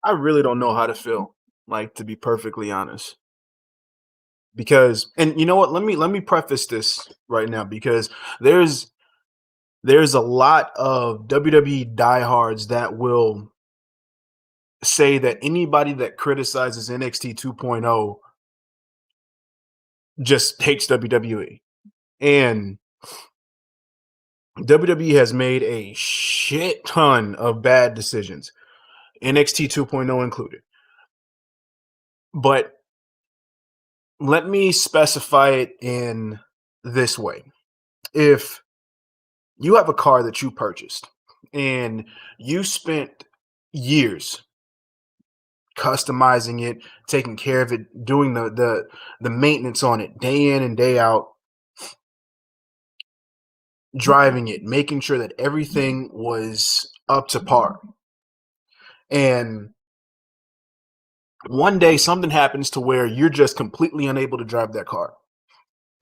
I really don't know how to feel, like, to be perfectly honest. Because and you know what? Let me preface this right now because there's there's a lot of WWE diehards that will say that anybody that criticizes NXT 2.0 just hates WWE. And WWE has made a shit ton of bad decisions, NXT 2.0 included. But let me specify it in this way. If you have a car that you purchased and you spent years customizing it, taking care of it, doing the maintenance on it day in and day out, driving it, making sure that everything was up to par. And one day something happens to where you're just completely unable to drive that car.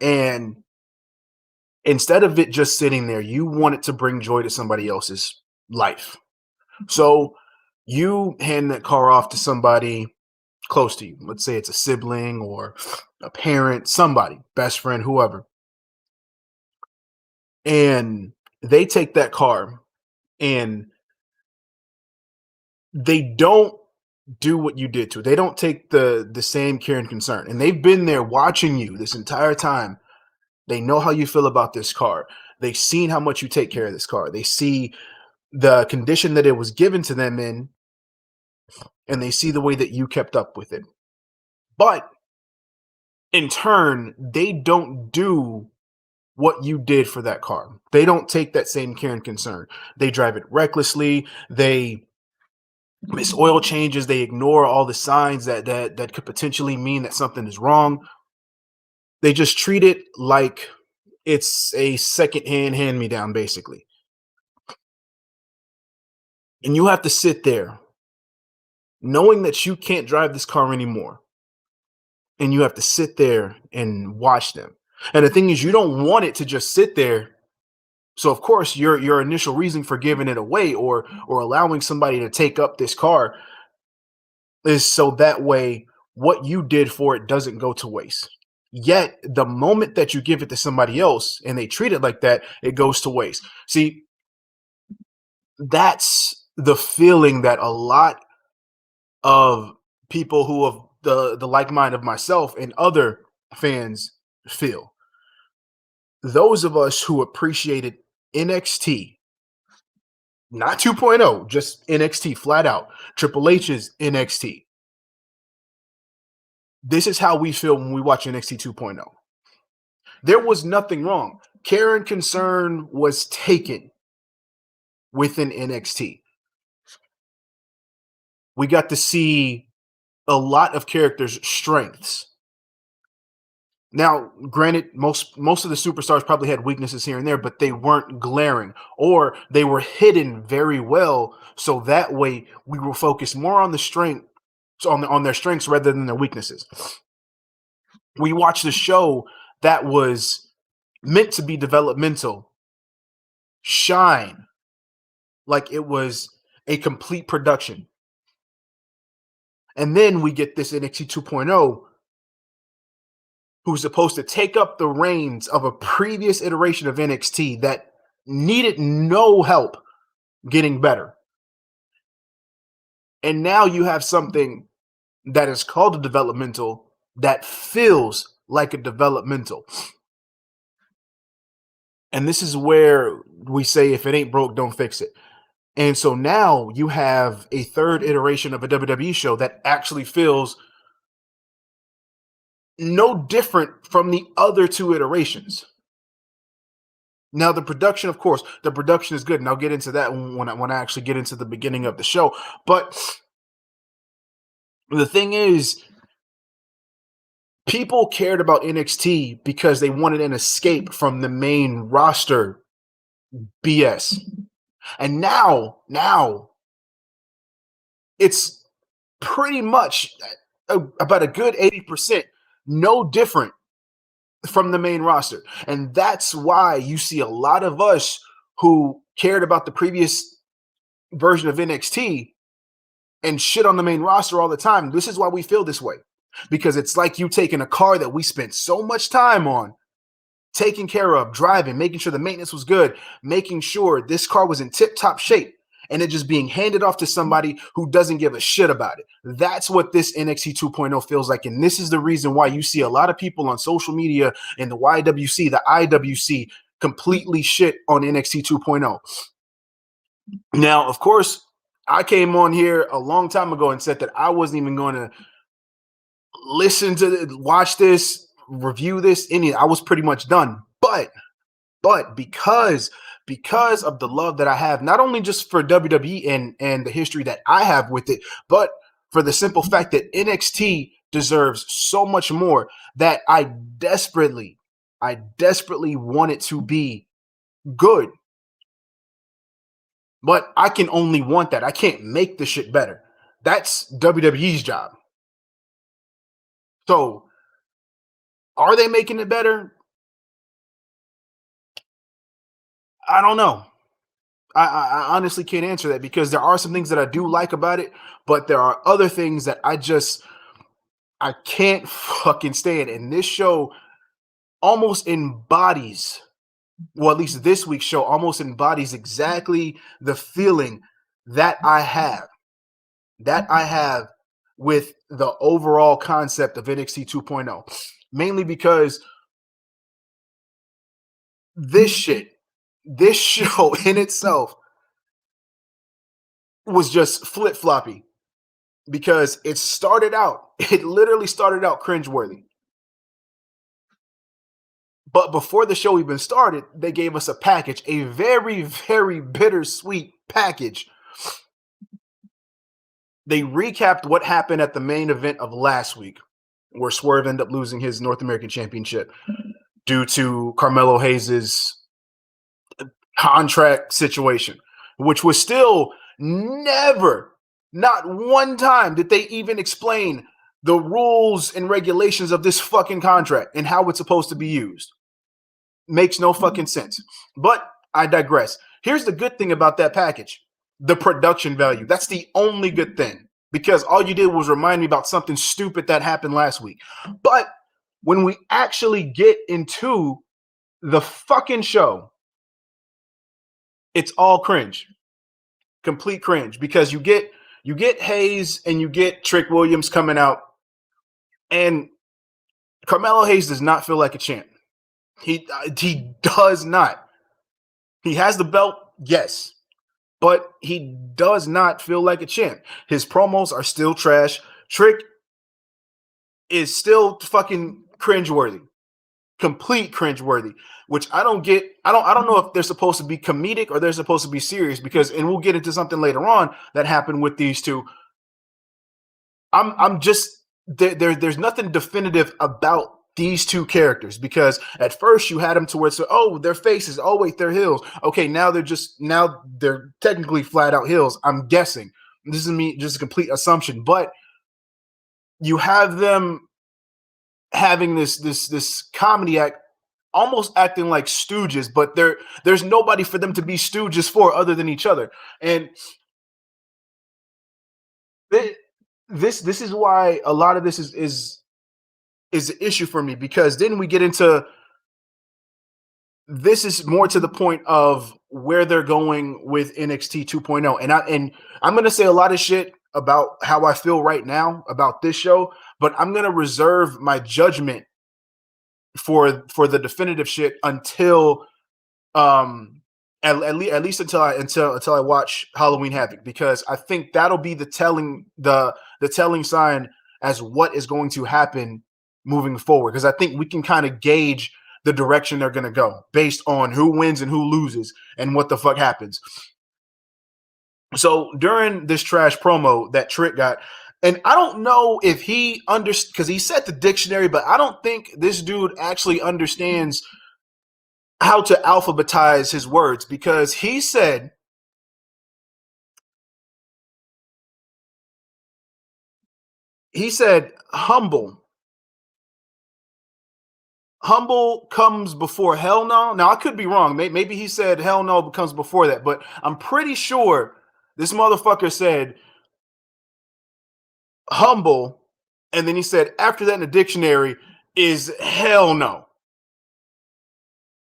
And instead of it just sitting there, you want it to bring joy to somebody else's life. So you hand that car off to somebody close to you. Let's say it's a sibling or a parent, somebody, best friend, whoever. And they take that car and they don't do what you did to it. They don't take the same care and concern. And they've been there watching you this entire time. They know how you feel about this car. They've seen how much you take care of this car. They see the condition that it was given to them in, and they see the way that you kept up with it. But in turn, they don't do what you did for that car. They don't take that same care and concern. They drive it recklessly. They miss oil changes. They ignore all the signs that could potentially mean that something is wrong. They just treat it like it's a secondhand hand-me-down, basically. And you have to sit there knowing that you can't drive this car anymore. And you have to sit there and watch them. And the thing is, you don't want it to just sit there. So of course, your initial reason for giving it away or allowing somebody to take up this car is so that way what you did for it doesn't go to waste. Yet the moment that you give it to somebody else and they treat it like that, it goes to waste. See, that's the feeling that a lot of people who have the like mind of myself and other fans feel. Those of us who appreciated NXT, not 2.0, just NXT flat out, Triple H's NXT. This is how we feel when we watch NXT 2.0. There was nothing wrong. Care and concern was taken within NXT. We got to see a lot of characters' strengths. Now, granted, most of the superstars probably had weaknesses here and there, but they weren't glaring, or they were hidden very well. So that way, we will focus more on the strength, on their strengths rather than their weaknesses. We watched a show that was meant to be developmental shine like it was a complete production, and then we get this NXT 2.0. Who's supposed to take up the reins of a previous iteration of NXT that needed no help getting better. And now you have something that is called a developmental that feels like a developmental. And this is where we say, if it ain't broke, don't fix it. And so now you have a third iteration of a WWE show that actually feels no different from the other two iterations. Now, the production, of course, the production is good, and I'll get into that when I actually get into the beginning of the show. But the thing is, people cared about NXT because they wanted an escape from the main roster BS. And now it's pretty much about a good 80% no different from the main roster. And that's why you see a lot of us who cared about the previous version of NXT and shit on the main roster all the time. This is why we feel this way. Because it's like you taking a car that we spent so much time on, taking care of, driving, making sure the maintenance was good, making sure this car was in tip-top shape, and it just being handed off to somebody who doesn't give a shit about it. That's what this NXT 2.0 feels like, and this is the reason why you see a lot of people on social media in the YWC, the IWC, completely shit on NXT 2.0. Now, of course, I came on here a long time ago and said that I wasn't even going to listen to watch this, review this, I was pretty much done. But because of the love that I have, not only just for WWE and the history that I have with it, but for the simple fact that NXT deserves so much more, that I desperately want it to be good. But I can only want that. I can't make the shit better. That's WWE's job. So, are they making it better? I don't know. I honestly can't answer that, because there are some things that I do like about it, but there are other things that I can't fucking stand. And this show almost embodies, well, at least this week's show almost embodies exactly the feeling that I have with the overall concept of NXT 2.0. Mainly because this show in itself was just flip-floppy, because it literally started out cringeworthy. But before the show even started, they gave us a package, a very, very bittersweet package. They recapped what happened at the main event of last week, where Swerve ended up losing his North American Championship due to Carmelo Hayes' contract situation, which was still never, not one time did they even explain the rules and regulations of this fucking contract and how it's supposed to be used. Makes no fucking sense. But I digress. Here's the good thing about that package: the production value. That's the only good thing, because all you did was remind me about something stupid that happened last week. But when we actually get into the fucking show, it's all cringe. Complete cringe, because you get Hayes and you get Trick Williams coming out, and Carmelo Hayes does not feel like a champ. He does not. He has the belt, yes, but he does not feel like a champ. His promos are still trash. Trick is still fucking cringeworthy. Complete cringeworthy, which I don't get. I don't know if they're supposed to be comedic or they're supposed to be serious, because, and we'll get into something later on that happened with these two. I'm just there's nothing definitive about these two characters, because at first you had them to where it's, oh, their faces, oh wait, they're heels. Okay, now they're technically flat out heels. I'm guessing. This is just a complete assumption, but you have them having this comedy act, almost acting like stooges, but there's nobody for them to be stooges for other than each other. And this is why a lot of this is an issue for me, because then we get into, this is more to the point of where they're going with NXT 2.0. And I'm going to say a lot of shit about how I feel right now about this show, but I'm going to reserve my judgment for the definitive shit until at least until I watch Halloween Havoc, because I think that'll be the telling sign as what is going to happen moving forward, because I think we can kind of gauge the direction they're going to go based on who wins and who loses and what the fuck happens. So during this trash promo that Trick got, and I don't know if he understands, because he said the dictionary, but I don't think this dude actually understands how to alphabetize his words, because he said He said humble comes before hell no. Now I could be wrong. Maybe he said hell no comes before that, but I'm pretty sure this motherfucker said humble, and then he said after that in the dictionary is hell no.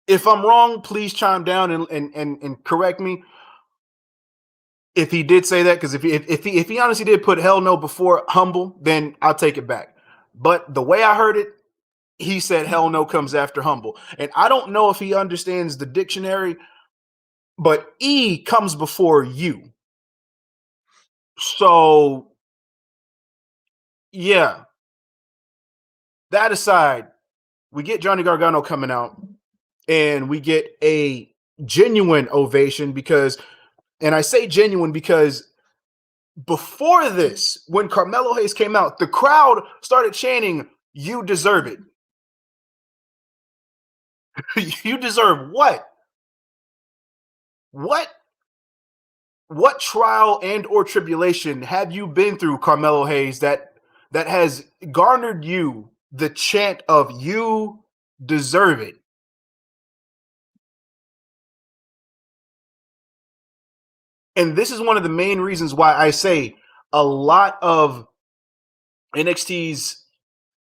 If I'm wrong, please chime down and correct me if he did say that. Because if he honestly did put hell no before humble, then I'll take it back. But the way I heard it, he said hell no comes after humble. And I don't know if he understands the dictionary, but E comes before U. So, yeah, that aside, we get Johnny Gargano coming out and we get a genuine ovation because, and I say genuine because before this, when Carmelo Hayes came out, the crowd started chanting, "You deserve it." You deserve what? What? What trial and or tribulation have you been through, Carmelo Hayes, that has garnered you the chant of "You deserve it"? And this is one of the main reasons why I say a lot of NXT's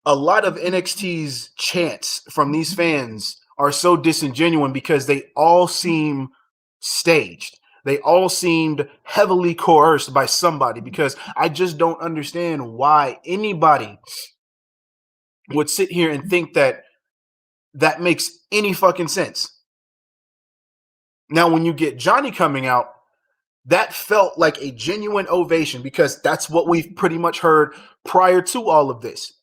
a lot of NXT's chants from these fans are so disingenuous because they all seem staged. They all seemed heavily coerced by somebody because I just don't understand why anybody would sit here and think that that makes any fucking sense. Now, when you get Johnny coming out, that felt like a genuine ovation because that's what we've pretty much heard prior to all of this.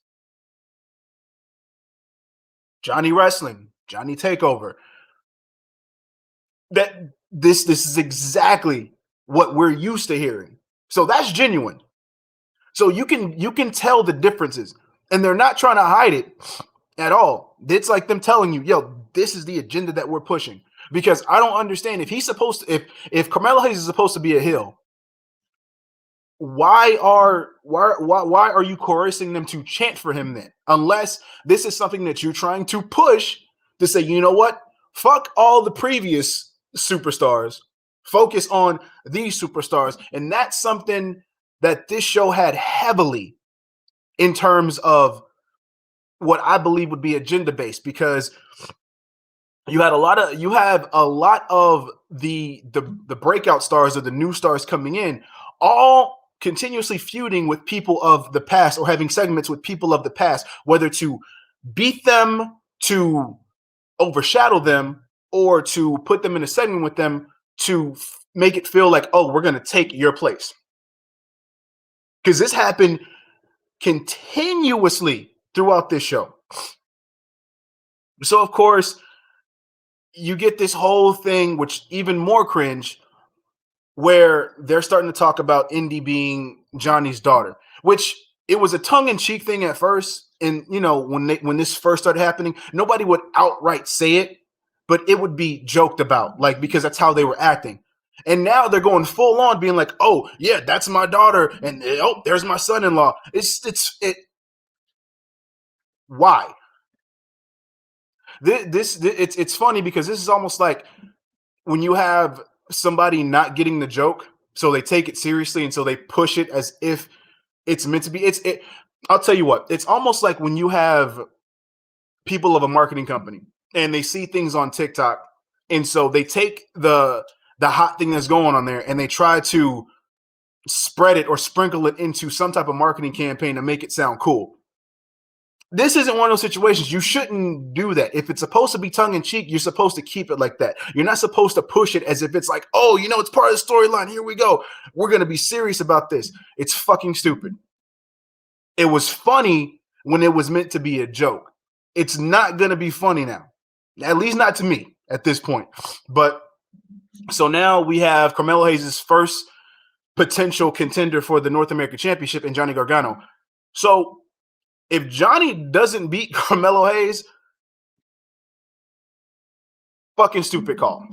Johnny Wrestling, Johnny Takeover. That this is exactly what we're used to hearing. So that's genuine. So you can tell the differences, and they're not trying to hide it at all. It's like them telling you, "Yo, this is the agenda that we're pushing." Because I don't understand if he's supposed to, if Carmelo Hayes is supposed to be a heel, why are you coercing them to chant for him then? Unless this is something that you're trying to push to say, you know what? Fuck all the previous superstars. Focus on these superstars. And that's something that this show had heavily in terms of what I believe would be agenda based because you have a lot of the breakout stars or the new stars coming in, all continuously feuding with people of the past or having segments with people of the past, whether to beat them, to overshadow them, or to put them in a segment with them to make it feel like, oh, we're going to take your place. Because this happened continuously throughout this show. So, of course, you get this whole thing, which even more cringe, where they're starting to talk about Indy being Johnny's daughter, which it was a tongue-in-cheek thing at first. And you know, when this first started happening, nobody would outright say it, but it would be joked about, like because that's how they were acting. And now they're going full on, being like, "Oh yeah, that's my daughter," and "Oh, there's my son-in-law." It. Why? It's funny because this is almost like when you have somebody not getting the joke, so they take it seriously and so they push it as if it's meant to be. I'll tell you what, it's almost like when you have people of a marketing company and they see things on TikTok, and so they take the hot thing that's going on there and they try to spread it or sprinkle it into some type of marketing campaign to make it sound cool. This isn't one of those situations. You shouldn't do that. If it's supposed to be tongue in cheek, you're supposed to keep it like that. You're not supposed to push it as if it's like, oh, you know, it's part of the storyline. Here we go. We're going to be serious about this. It's fucking stupid. It was funny when it was meant to be a joke. It's not going to be funny now, at least not to me at this point. But so now we have Carmelo Hayes' first potential contender for the North American Championship in Johnny Gargano. So if Johnny doesn't beat Carmelo Hayes, fucking stupid call.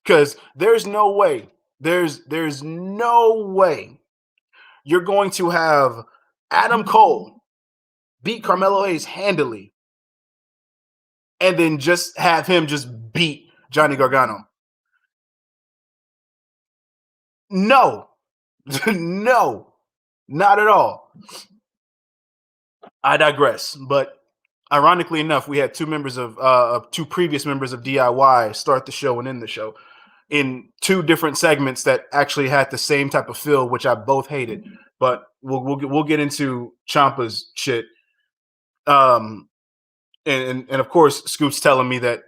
Because there's no way, there's no way you're going to have Adam Cole beat Carmelo Hayes handily, and then just have him just beat Johnny Gargano. No, no, not at all. I digress. But ironically enough, we had two previous members of DIY start the show and end the show in two different segments that actually had the same type of feel, which I both hated. But we'll get into Ciampa's shit. And of course, Scoot's telling me that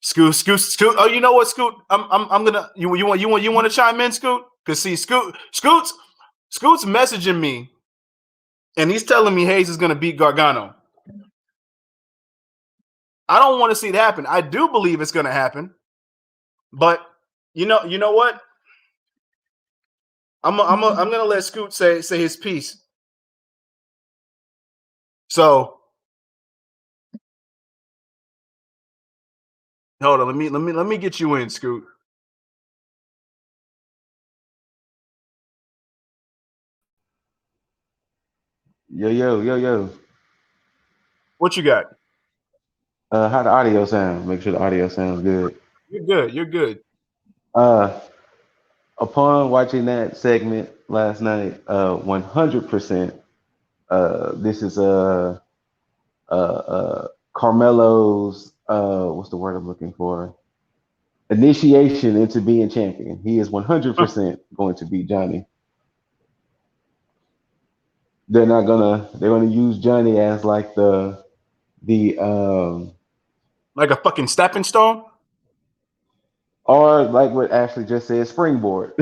Scoot. Oh, you know what, Scoot? I'm gonna you want to chime in, Scoot? Because see, Scoot's messaging me, and he's telling me Hayes is gonna beat Gargano. I don't want to see it happen. I do believe it's gonna happen, but you know what? I'm gonna let Scoot say his piece. So hold on, let me get you in, Scoot. Yo. What you got? How the audio sound? Make sure the audio sounds good. You're good. You're good. Uh, upon watching that segment last night, 100%. This is Carmelo's what's the word I'm looking for? Initiation into being champion. He is 100% going to beat Johnny. They're not gonna. They're gonna use Johnny as like the like a fucking stepping stone. or like what Ashley just said, springboard.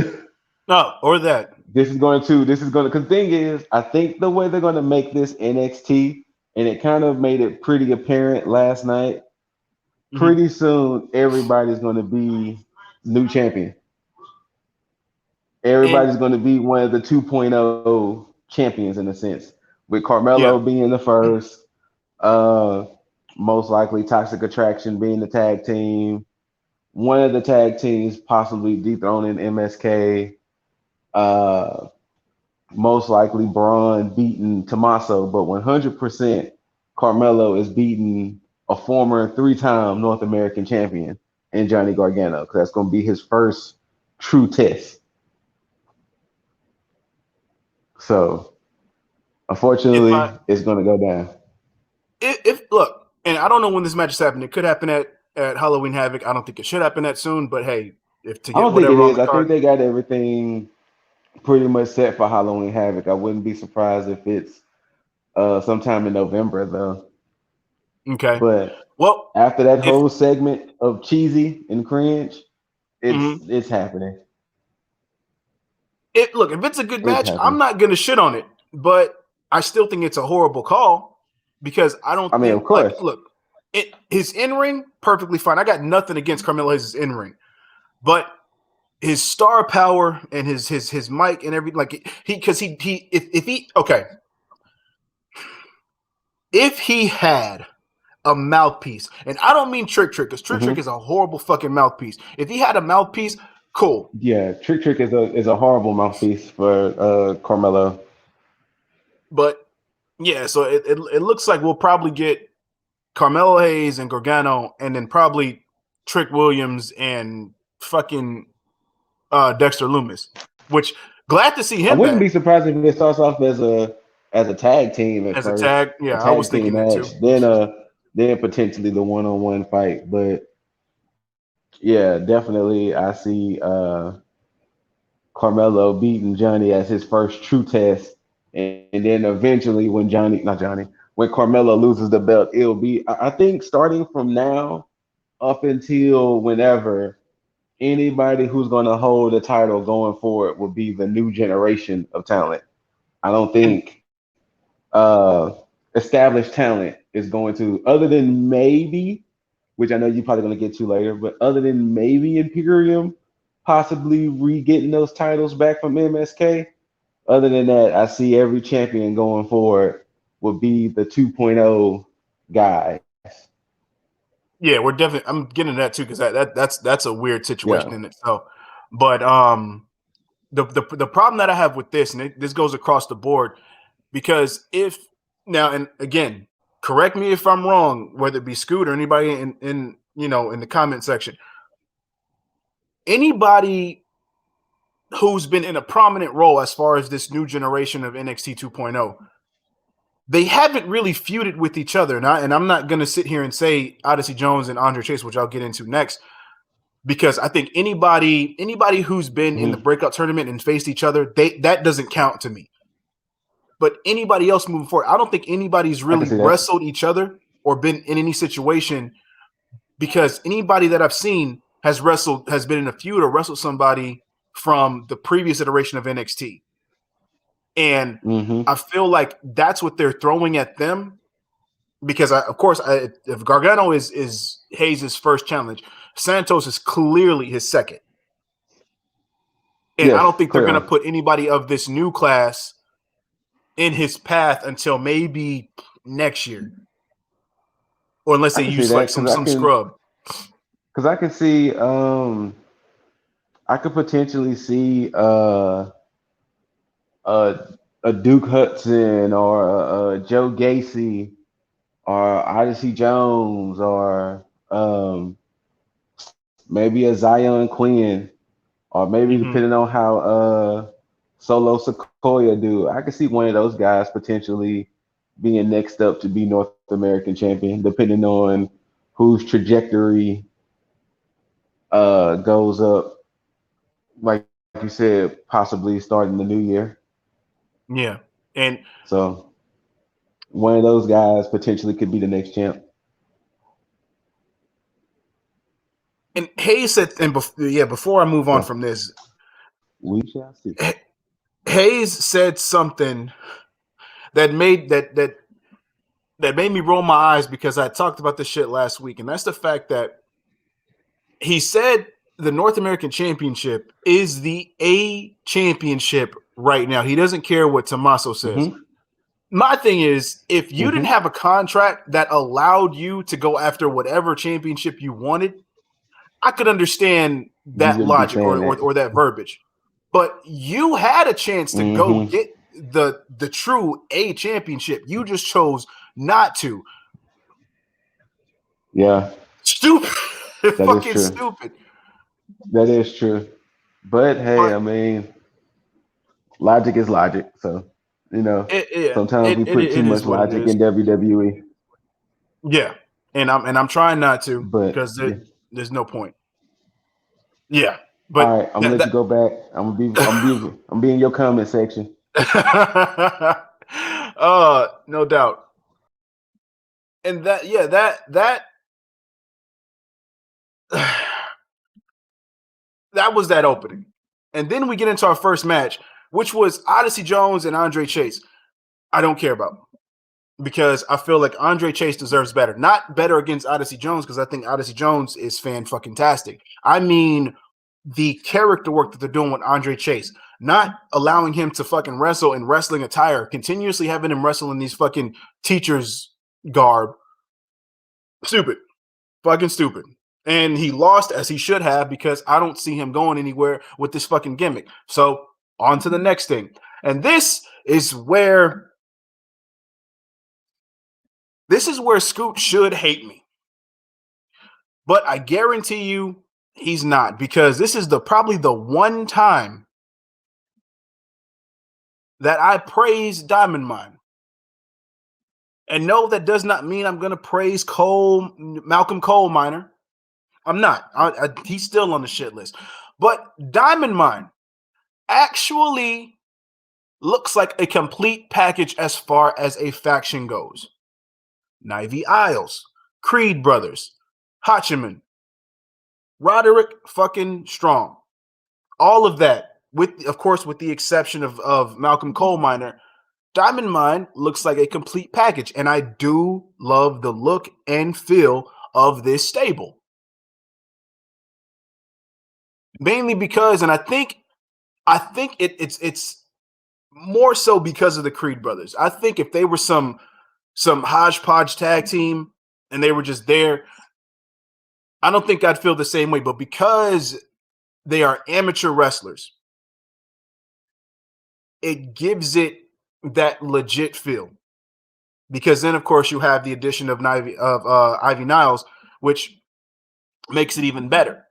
No, or that. This is going to because thing is, I think the way they're going to make this NXT, and it kind of made it pretty apparent last night. Mm-hmm. Pretty soon, everybody's going to be new champion. Everybody's going to be one of the 2.0 champions in a sense, with Carmelo being the first. Most likely, Toxic Attraction being the tag team. One of the tag teams possibly dethroning MSK. Most likely Braun beating Tommaso, but 100% Carmelo is beating a former 3-time North American champion in Johnny Gargano, because that's going to be his first true test. So, unfortunately, it's going to go down. If look, and I don't know when this match is happening. It could happen at Halloween Havoc. I don't think it should happen that soon, but hey, if to get I don't think it whatever on is. the I card, think they got everything pretty much set for Halloween Havoc. I wouldn't be surprised if it's sometime in November, though. Okay. But well, after that whole segment of cheesy and cringe, it's happening. Look, if it's a good match, I'm not gonna shit on it, but I still think it's a horrible call because I don't think. Of course. Like, look, his in ring perfectly fine. I got nothing against Carmelo Hayes' in ring, but his star power and his mic and everything, like if he had a mouthpiece, and I don't mean Trick, because Trick is a horrible fucking mouthpiece. If he had a mouthpiece, cool. Yeah, Trick is a horrible mouthpiece for Carmelo. But yeah, so it looks like we'll probably get Carmelo Hayes and Gargano, and then probably Trick Williams and fucking Dexter Lumis. Which glad to see him. I wouldn't back. be surprised if it starts off as a tag team at as first. A tag, yeah, a tag I was team thinking match, that too. Then potentially the one-on-one fight. But yeah, definitely I see Carmelo beating Johnny as his first true test, and then eventually when when Carmelo loses the belt, it'll be I think starting from now up until whenever, anybody who's going to hold the title going forward will be the new generation of talent. I don't think established talent is going to, other than maybe, which I know you're probably going to get to later, but other than maybe Imperium possibly re-getting those titles back from MSK, other than that, I see every champion going forward will be the 2.0 guys. Yeah, we're definitely. I'm getting that too because that's a weird situation in itself. But the problem that I have with this, and this goes across the board, Because if now, and again, correct me if I'm wrong, whether it be Scoot or anybody in in the comment section, anybody who's been in a prominent role as far as this new generation of NXT 2.0, they haven't really feuded with each other. And I'm not going to sit here and say Odyssey Jones and Andre Chase, which I'll get into next, because I think anybody who's been in the breakout tournament and faced each other, that doesn't count to me. But anybody else moving forward, I don't think anybody's really wrestled each other or been in any situation, because anybody that I've seen has been in a feud or wrestled somebody from the previous iteration of NXT. And I feel like that's what they're throwing at them, because if Gargano is Hayes' first challenge, Santos is clearly his second. And yes, I don't think clearly they're going to put anybody of this new class in his path until maybe next year, or unless they use like some scrub. Because I can see, I could potentially see a Duke Hudson or a Joe Gacy or Odyssey Jones or maybe a Zion Quinn, or maybe depending on how Solo Sequoia do. I could see one of those guys potentially being next up to be North American champion, depending on whose trajectory goes up. Like you said, possibly starting the new year. Yeah, and so one of those guys potentially could be the next champ. And Hayes said, and before I move on from this, we shall see. Hayes said something that made me roll my eyes, because I talked about this shit last week, and that's the fact that he said the North American Championship is the A championship right now. He doesn't care what Tommaso says. My thing is, if you didn't have a contract that allowed you to go after whatever championship you wanted, I could understand that logic or that verbiage. But you had a chance to go get the true A championship. You just chose not to. Yeah. Stupid. Fucking stupid. That is true. But hey, I mean, logic is logic. So, sometimes we put too much logic in WWE. Yeah. And I'm trying not to, because there's no point. Yeah. But all right, I'm gonna let you go back. I'm gonna be in your comment section. No doubt. And that was that opening. And then we get into our first match, which was Odyssey Jones and Andre Chase. I don't care about, because I feel like Andre Chase deserves better. Not better against Odyssey Jones, because I think Odyssey Jones is fan-fucking-tastic. I mean the character work that they're doing with Andre Chase. Not allowing him to fucking wrestle in wrestling attire, continuously having him wrestle in these fucking teacher's garb. Stupid. Fucking stupid. And he lost, as he should have, because I don't see him going anywhere with this fucking gimmick. So, on to the next thing. And this is where Scoot should hate me. But I guarantee you he's not, because this is probably the one time that I praise Diamond Mine. And no, that does not mean I'm going to praise Malcolm Coal Miner. I'm not. He's still on the shit list. But Diamond Mine actually looks like a complete package as far as a faction goes. Nivy Isles, Creed Brothers, Hachiman, Roderick fucking Strong. All of that, with the exception of Malcolm Coal Miner, Diamond Mine looks like a complete package. And I do love the look and feel of this stable. Mainly because, and I think it's more so because of the Creed Brothers. I think if they were some hodgepodge tag team and they were just there, I don't think I'd feel the same way. But because they are amateur wrestlers, it gives it that legit feel. Because then, of course, you have the addition of Ivy Niles, which makes it even better.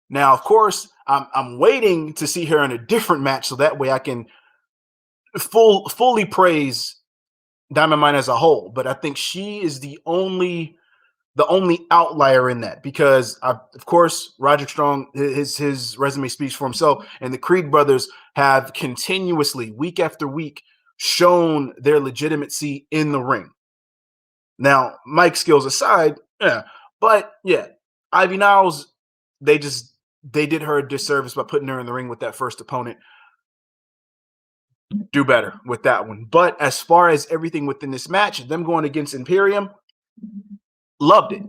Now, of course, I'm waiting to see her in a different match so that way I can fully praise Diamond Mine as a whole. But I think she is the only outlier in that because, of course, Roderick Strong, his resume speaks for himself, and the Creed brothers have continuously, week after week, shown their legitimacy in the ring. Now, Mike skills aside, yeah, but yeah, Ivy Niles, they did her a disservice by putting her in the ring with that first opponent. Do better with that one. But as far as everything within this match, them going against Imperium, loved it.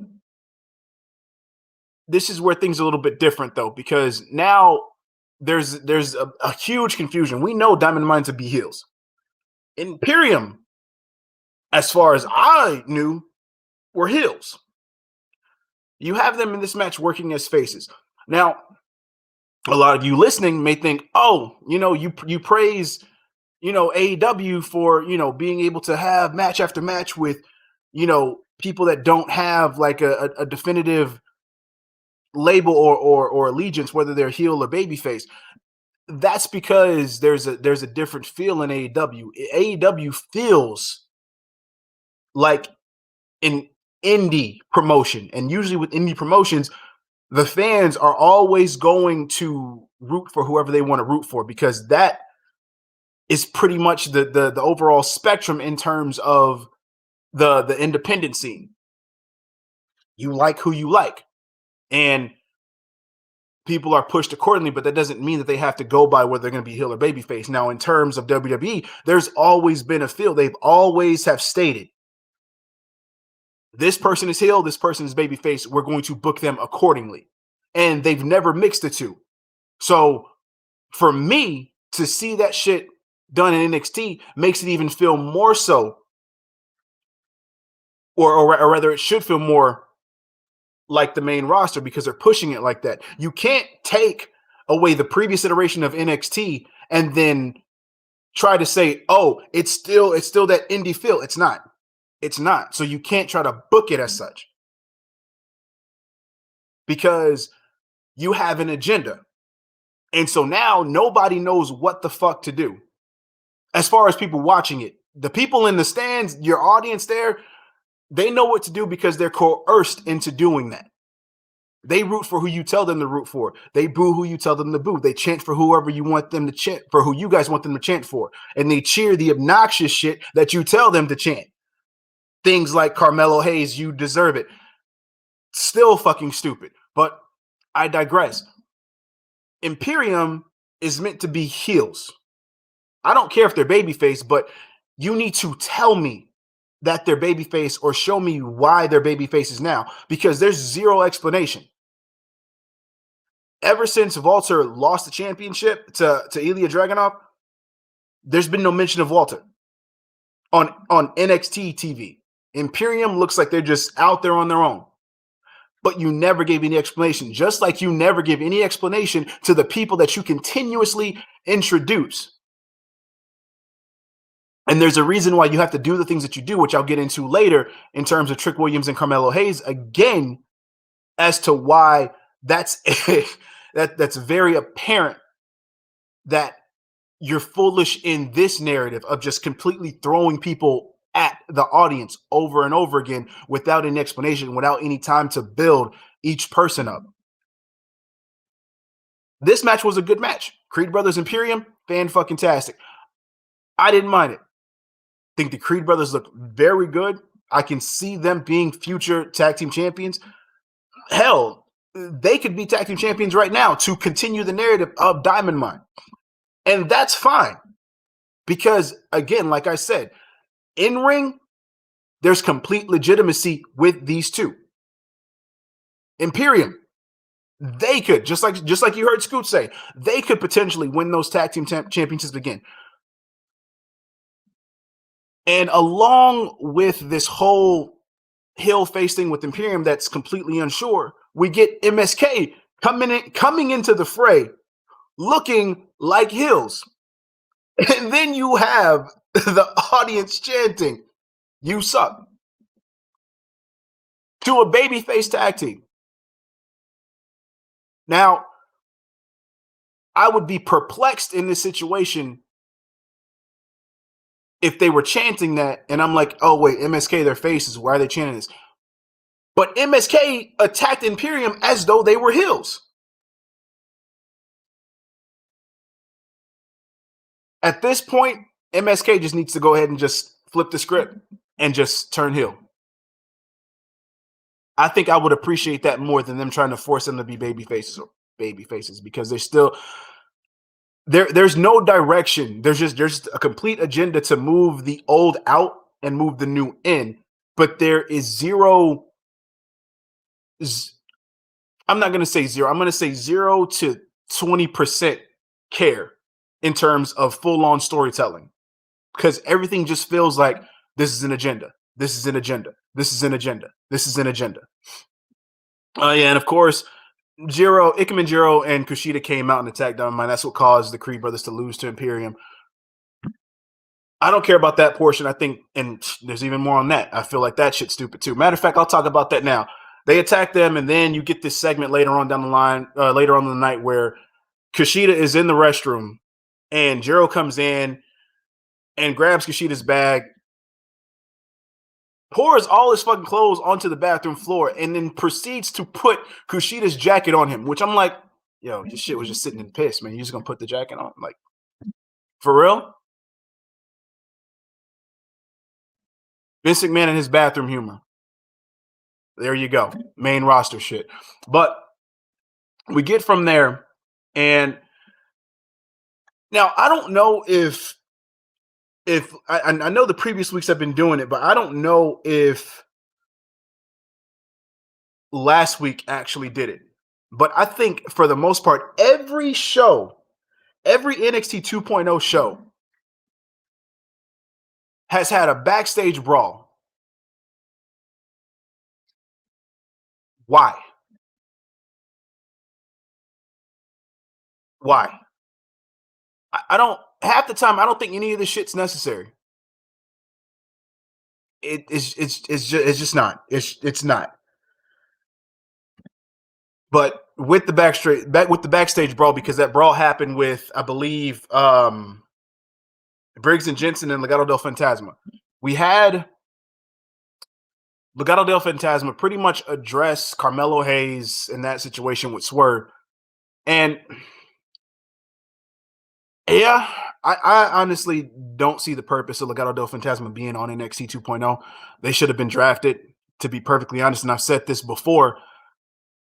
This is where things are a little bit different though, because now there's a huge confusion. We know Diamond Mine to be heels. Imperium, as far as I knew, were heels. You have them in this match working as faces. Now, a lot of you listening may think, oh, you praise, AEW for, being able to have match after match with, people that don't have like a definitive label or allegiance, whether they're heel or babyface. That's because there's a different feel in AEW. AEW feels like an indie promotion, and usually with indie promotions, the fans are always going to root for whoever they want to root for because that is pretty much the overall spectrum in terms of the independent scene. You like who you like, and people are pushed accordingly, but that doesn't mean that they have to go by whether they're going to be heel or babyface. Now, in terms of WWE, there's always been a feel. They've always have stated, this person is heel, this person is babyface. We're going to book them accordingly. And they've never mixed the two. So for me to see that shit done in NXT makes it even feel more so, or rather it should feel more like the main roster because they're pushing it like that. You can't take away the previous iteration of NXT and then try to say, oh, it's still that indie feel. It's not. It's not. So you can't try to book it as such because you have an agenda. And so now nobody knows what the fuck to do. As far as people watching it, the people in the stands, your audience there, they know what to do because they're coerced into doing that. They root for who you tell them to root for. They boo who you tell them to boo. They chant for whoever you want them to chant, for who you guys want them to chant for. And they cheer the obnoxious shit that you tell them to chant. Things like Carmelo Hayes, you deserve it. Still fucking stupid. But I digress. Imperium is meant to be heels. I don't care if they're babyface, but you need to tell me that they're babyface or show me why they're babyfaces now, because there's zero explanation. Ever since Walter lost the championship to Ilya Dragunov, there's been no mention of Walter on NXT TV. Imperium looks like they're just out there on their own. But you never gave any explanation, just like you never give any explanation to the people that you continuously introduce. And there's a reason why you have to do the things that you do, which I'll get into later in terms of Trick Williams and Carmelo Hayes, again, as to why that's very apparent that you're foolish in this narrative of just completely throwing people at the audience over and over again without any explanation, without any time to build each person up. This match was a good match. Creed Brothers Imperium, fan-fucking-tastic. I didn't mind it. I think the Creed Brothers look very good. I can see them being future tag team champions. Hell, they could be tag team champions right now to continue the narrative of Diamond Mine. And that's fine. Because, again, like I said, in ring, there's complete legitimacy with these two. Imperium, they could, just like you heard Scoot say, they could potentially win those tag team championships again. And along with this whole heel face thing with Imperium that's completely unsure, we get MSK coming into the fray looking like heels. And then you have the audience chanting, "You suck," to a babyface tag team. Now, I would be perplexed in this situation if they were chanting that, and I'm like, oh wait, MSK, their faces, why are they chanting this? But MSK attacked Imperium as though they were heels. At this point, MSK just needs to go ahead and just flip the script and just turn heel. I think I would appreciate that more than them trying to force them to be baby faces because they're still there's no direction. There's just a complete agenda to move the old out and move the new in, but there is zero. I'm not going to say zero. I'm going to say 0 to 20% care in terms of full on storytelling because everything just feels like this is an agenda. This is an agenda. This is an agenda. This is an agenda. Yeah, and of course, Ikemen Jiro and Kushida came out and attacked Dynamite. That's what caused the Creed brothers to lose to Imperium. I don't care about that portion. I think, and there's even more on that. I feel like that shit's stupid too. Matter of fact, I'll talk about that now. They attack them, and then you get this segment later on down the line, later on in the night, where Kushida is in the restroom, and Jiro comes in and grabs Kushida's bag, pours all his fucking clothes onto the bathroom floor, and then proceeds to put Kushida's jacket on him, which I'm like, yo, this shit was just sitting in piss, man. You just gonna put the jacket on? Like, for real? Vince McMahon and his bathroom humor. There you go. Main roster shit. But we get from there, and now I don't know if I know the previous weeks I've been doing it, but I don't know if last week actually did it. But I think for the most part, every show, every NXT 2.0 show has had a backstage brawl. Why? Why? I don't, half the time, I don't think any of this shit's necessary. It's just not. It's not. But with the backstage brawl, because that brawl happened with, I believe, Briggs and Jensen and Legado del Fantasma. We had Legado del Fantasma pretty much address Carmelo Hayes in that situation with Swerve. And yeah, I honestly don't see the purpose of Legado del Fantasma being on NXT 2.0. They should have been drafted, to be perfectly honest. And I've said this before.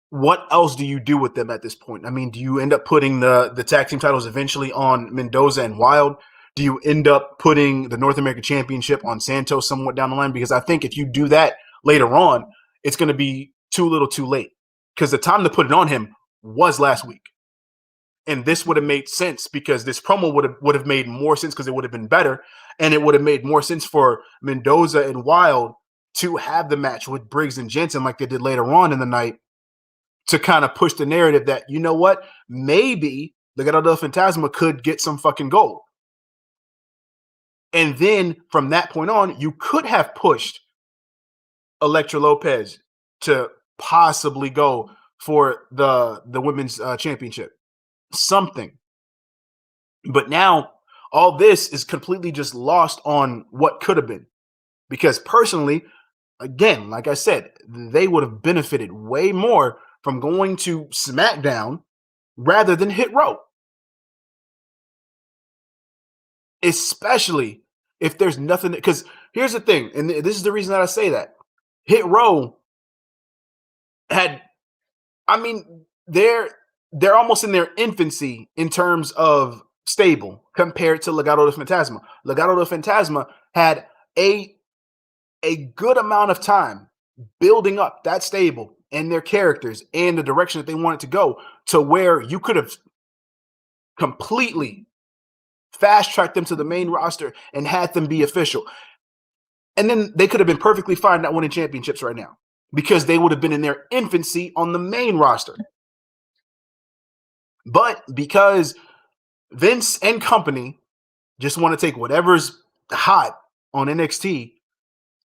What else do you do with them at this point? I mean, do you end up putting the tag team titles eventually on Mendoza and Wild? Do you end up putting the North American Championship on Santos somewhat down the line? Because I think if you do that later on, it's going to be too little too late. Because the time to put it on him was last week. And this would have made sense because this promo would have made more sense because it would have been better. And it would have made more sense for Mendoza and Wild to have the match with Briggs and Jensen like they did later on in the night, to kind of push the narrative that, you know what, maybe Legado del Fantasma could get some fucking gold. And then from that point on, you could have pushed Elektra Lopez to possibly go for the women's championship. Something. But now all this is completely just lost on what could have been. Because personally, again, like I said, they would have benefited way more from going to SmackDown rather than Hit Row. Especially if there's nothing, because here's the thing, and this is the reason that I say that. Hit Row had, I mean, they're almost in their infancy in terms of stable compared to Legado del Fantasma. Legado del Fantasma had a good amount of time building up that stable and their characters and the direction that they wanted to go, to where you could have completely fast-tracked them to the main roster and had them be official. And then they could have been perfectly fine not winning championships right now because they would have been in their infancy on the main roster. But because Vince and company just want to take whatever's hot on NXT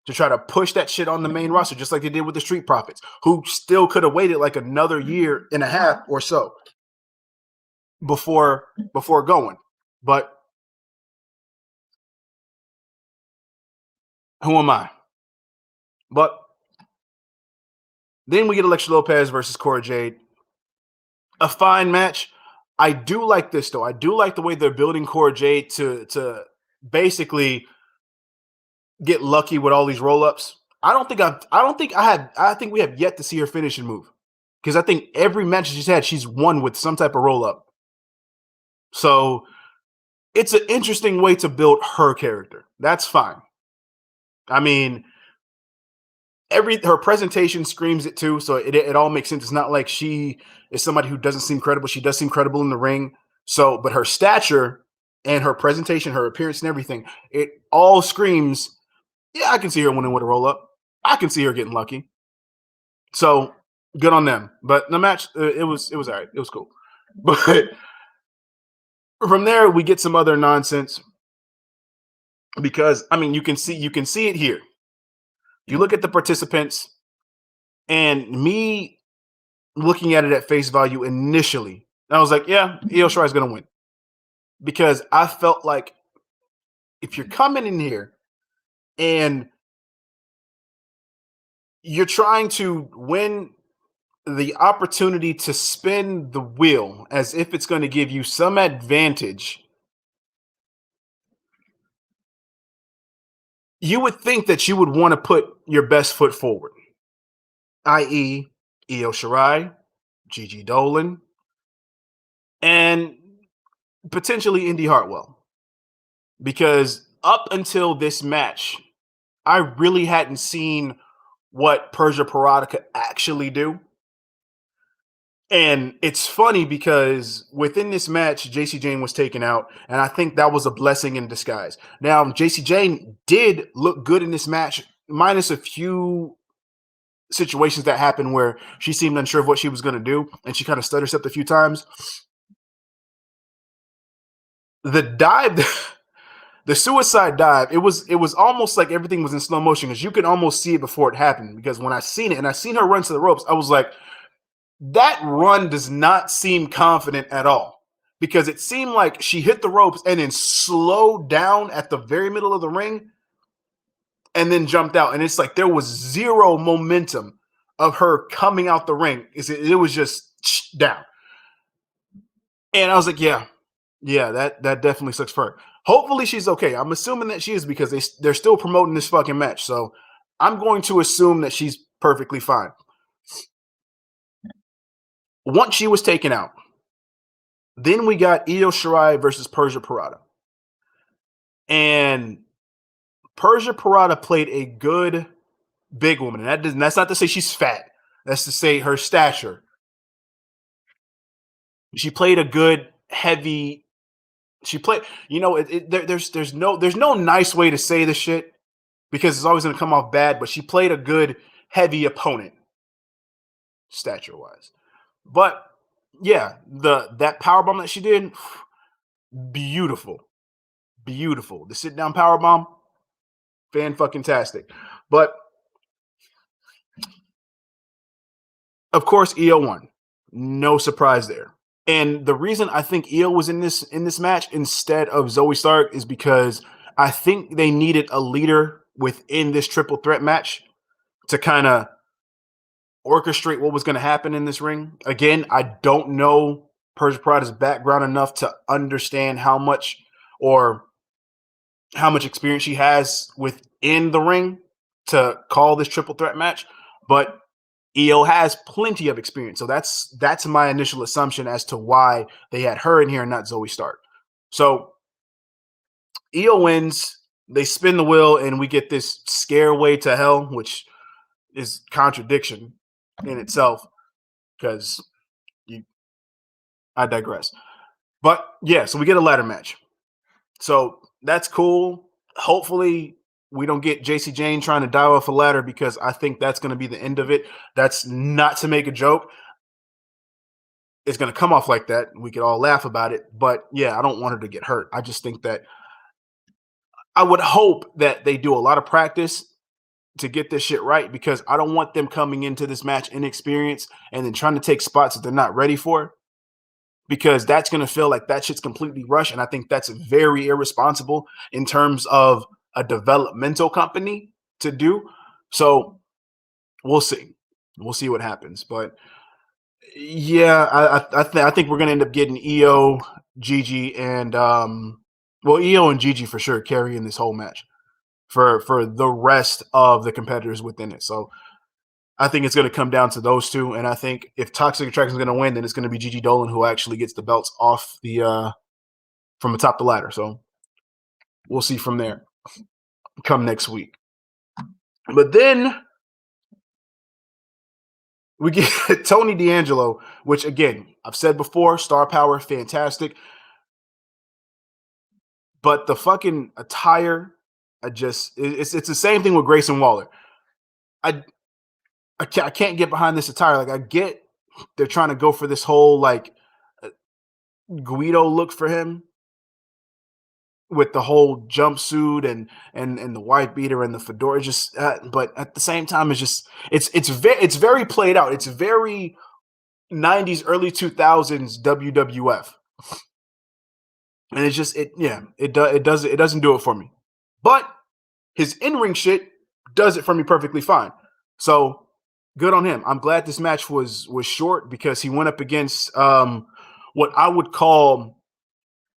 to try to push that shit on the main roster, just like they did with the Street Profits, who still could have waited like another year and a half or so before going. But who am I? But then we get Alexa Lopez versus Cora Jade. A fine match. I do like this though. I do like the way they're building Cora Jade to basically get lucky with all these roll-ups. I think we have yet to see her finishing move. Because I think every match she's had, she's won with some type of roll-up. So it's an interesting way to build her character. That's fine. I mean, her presentation screams it too, so it all makes sense. It's not like she is somebody who doesn't seem credible. She does seem credible in the ring. So, but her stature and her presentation, her appearance and everything, it all screams, yeah, I can see her winning with a roll-up. I can see her getting lucky. So good on them. But the match, it was all right. It was cool. But from there, we get some other nonsense because I mean, you can see it here. You look at the participants, and me looking at it at face value initially, I was like, yeah, Io Shirai is going to win because I felt like if you're coming in here and you're trying to win the opportunity to spin the wheel as if it's going to give you some advantage, you would think that you would want to put your best foot forward, i.e., Io Shirai, Gigi Dolan, and potentially Indy Hartwell. Because up until this match, I really hadn't seen what Persia Pirotta could actually do. And it's funny because within this match, JC Jane was taken out, and I think that was a blessing in disguise. Now, JC Jane did look good in this match, minus a few situations that happened where she seemed unsure of what she was going to do, and she kind of stutter stepped a few times. The dive, the suicide dive, it was almost like everything was in slow motion because you could almost see it before it happened. Because when I seen it and I seen her run to the ropes, I was like, that run does not seem confident at all. Because it seemed like she hit the ropes and then slowed down at the very middle of the ring and then jumped out. And it's like there was zero momentum of her coming out the ring. It was just down. And I was like, yeah, that definitely sucks for her. Hopefully she's okay. I'm assuming that she is because they're still promoting this fucking match. So I'm going to assume that she's perfectly fine. Once she was taken out, then we got Io Shirai versus Persia Pirotta. And Persia Pirotta played a good big woman. And that's not to say she's fat. That's to say her stature. She played a good heavy. She played. You know, there's no nice way to say this shit because it's always going to come off bad. But she played a good heavy opponent, stature wise. But yeah, that powerbomb that she did, beautiful. The sit down powerbomb, fan-fucking-tastic. But of course, Io won. No surprise there. And the reason I think Io was in this match instead of Zoe Stark is because I think they needed a leader within this triple threat match to kind of orchestrate what was going to happen in this ring. Again, I don't know Persia Pirotta's background enough to understand how much experience she has within the ring to call this triple threat match, but Io has plenty of experience. So that's my initial assumption as to why they had her in here and not Zoe Stark. So Io wins, they spin the wheel, and we get this Scareway to Hell, which is contradiction in itself, because I digress. But yeah, so we get a ladder match. So that's cool. Hopefully we don't get JC Jane trying to dive off a ladder because I think that's going to be the end of it. That's not to make a joke. It's going to come off like that. We could all laugh about it. But yeah, I don't want her to get hurt. I just think that I would hope that they do a lot of practice to get this shit right, because I don't want them coming into this match inexperienced and then trying to take spots that they're not ready for, because that's going to feel like that shit's completely rushed. And I think that's very irresponsible in terms of a developmental company to do. So we'll see. We'll see what happens. But yeah, I think we're going to end up getting EO, Gigi, and EO and Gigi for sure carrying this whole match for the rest of the competitors within it. So I think it's going to come down to those two, and I think if Toxic Attraction is going to win, then it's going to be Gigi Dolan who actually gets the belts off the from atop the ladder. So we'll see from there come next week. But then we get Tony D'Angelo, which again I've said before, star power, fantastic, but the fucking attire, it's the same thing with Grayson Waller. I can't get behind this attire. Like, I get they're trying to go for this whole like Guido look for him with the whole jumpsuit and the white beater and the fedora. Just but at the same time, it's very played out. It's very 90s, early 2000s WWF, and it doesn't do it for me. But his in-ring shit does it for me perfectly fine. So good on him. I'm glad this match was short, because he went up against what I would call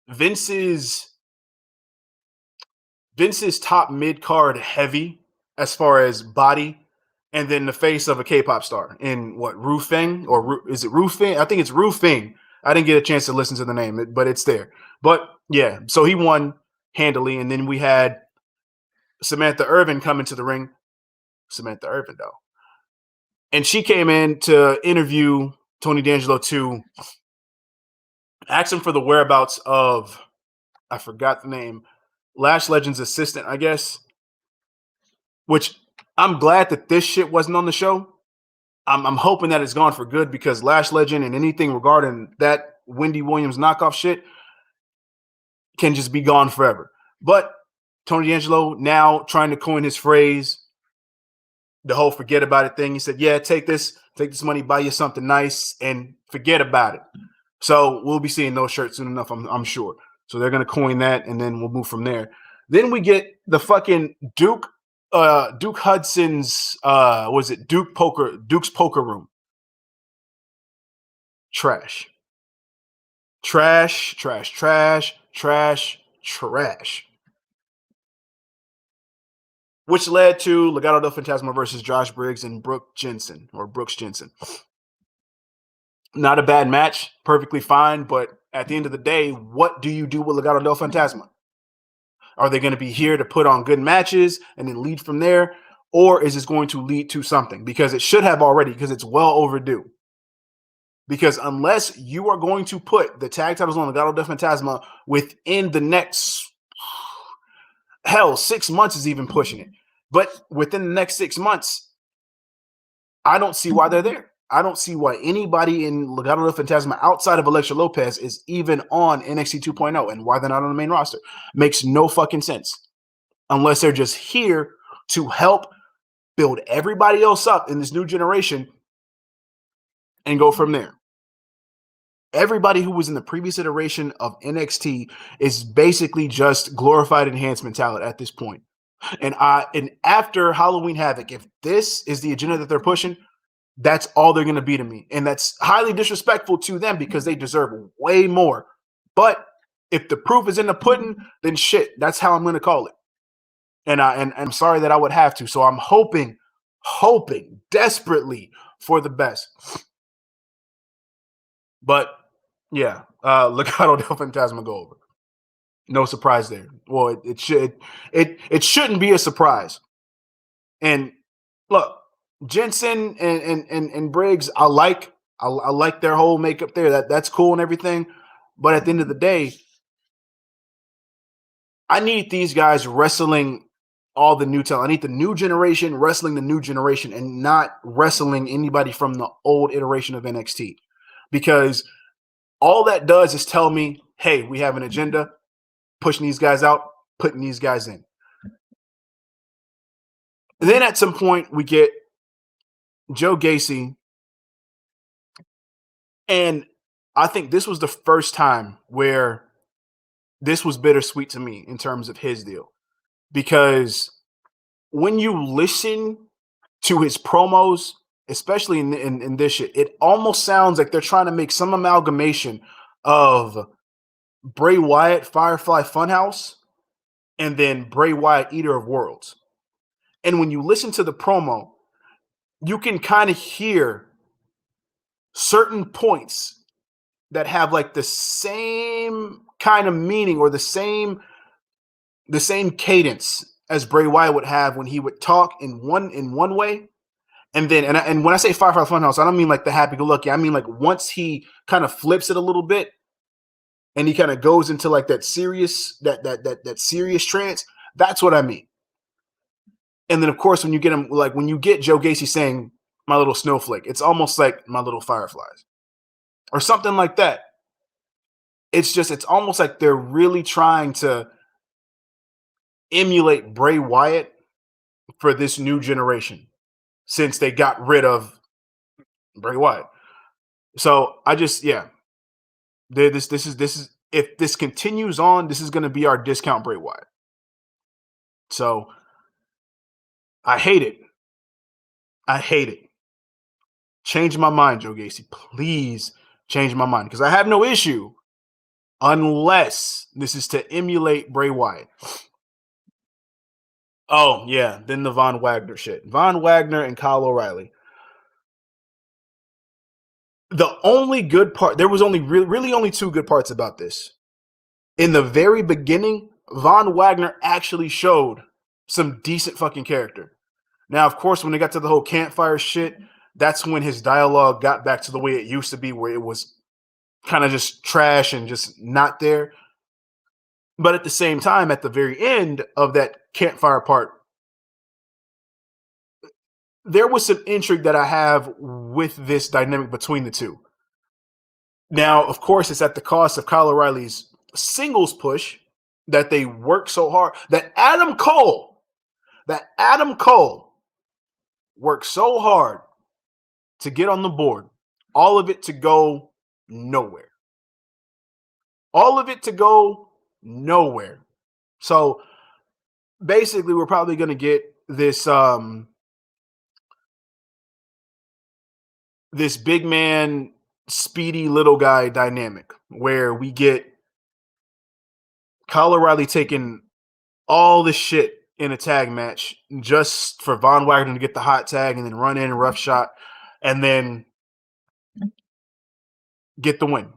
Vince's top mid-card heavy as far as body, and then the face of a K-pop star in what, Ru Feng, or is it Ru Feng? I think it's Ru Feng. I didn't get a chance to listen to the name, but it's there. But yeah, so he won handily, and then we had Samantha Irvin come into the ring. Samantha Irvin, though. And she came in to interview Tony D'Angelo to ask him for the whereabouts of, I forgot the name, Lash Legend's assistant, I guess. Which I'm glad that this shit wasn't on the show. I'm hoping that it's gone for good, because Lash Legend and anything regarding that Wendy Williams knockoff shit can just be gone forever. But Tony D'Angelo now trying to coin his phrase, the whole forget about it thing. He said, yeah, take this money, buy you something nice, and forget about it. So we'll be seeing those shirts soon enough, I'm sure. So they're going to coin that, and then we'll move from there. Then we get the fucking Duke Hudson's, was it Duke's Poker Room? Trash. Which led to Legado del Fantasma versus Josh Briggs and Brooks Jensen. Not a bad match, perfectly fine, but at the end of the day, what do you do with Legado del Fantasma? Are they going to be here to put on good matches and then lead from there? Or is this going to lead to something? Because it should have already, because it's well overdue. Because unless you are going to put the tag titles on Legado del Fantasma within the next, 6 months is even pushing it. But within the next 6 months, I don't see why they're there. I don't see why anybody in Legado del Fantasma outside of Elektra Lopez is even on NXT 2.0, and why they're not on the main roster. Makes no fucking sense. Unless they're just here to help build everybody else up in this new generation and go from there. Everybody who was in the previous iteration of NXT is basically just glorified enhancement talent at this point. And after Halloween Havoc, if this is the agenda that they're pushing, that's all they're going to be to me. And that's highly disrespectful to them, because they deserve way more. But if the proof is in the pudding, then shit, that's how I'm going to call it. And I'm sorry that I would have to. So I'm hoping desperately for the best. But yeah, Legado del Fantasma go over. No surprise there. Well, it shouldn't be a surprise. And look, Jensen and Briggs, I like their whole makeup there. That's cool and everything. But at the end of the day, I need these guys wrestling all the new talent. I need the new generation wrestling the new generation, and not wrestling anybody from the old iteration of NXT. Because all that does is tell me, hey, we have an agenda, pushing these guys out, putting these guys in. Then at some point we get Joe Gacy, and I think this was the first time where this was bittersweet to me in terms of his deal. Because when you listen to his promos, especially in this shit, it almost sounds like they're trying to make some amalgamation of Bray Wyatt, Firefly Funhouse, and then Bray Wyatt, Eater of Worlds. And when you listen to the promo, you can kind of hear certain points that have like the same kind of meaning or the same cadence as Bray Wyatt would have when he would talk in one way. And then, and when I say Firefly Funhouse, I don't mean like the happy-go-lucky. I mean like once he kind of flips it a little bit, and he kind of goes into like that serious trance. That's what I mean. And then, of course, when you get him, like when you get Joe Gacy saying "my little snowflake," it's almost like "my little fireflies" or something like that. It's almost like they're really trying to emulate Bray Wyatt for this new generation since they got rid of Bray Wyatt. So I just, yeah, this is if this continues on, this is going to be our discount Bray Wyatt. So I hate it. I hate it. Change my mind, Joe Gacy. Please change my mind because I have no issue unless this is to emulate Bray Wyatt. Oh, yeah. Then the Von Wagner shit. Von Wagner and Kyle O'Reilly. The only good part, there was only really only two good parts about this. In the very beginning, Von Wagner actually showed some decent fucking character. Now, of course, when they got to the whole campfire shit, that's when his dialogue got back to the way it used to be, where it was kind of just trash and just not there. But at the same time, at the very end of that campfire part, there was some intrigue that I have with this dynamic between the two. Now, of course, it's at the cost of Kyle O'Reilly's singles push that they work so hard, that Adam Cole worked so hard to get on the board, all of it to go nowhere. All of it to go nowhere. So basically, we're probably going to get this this big man, speedy little guy dynamic where we get Kyle O'Reilly taking all this shit in a tag match just for Von Wagner to get the hot tag and then run in a rough shot and then get the win.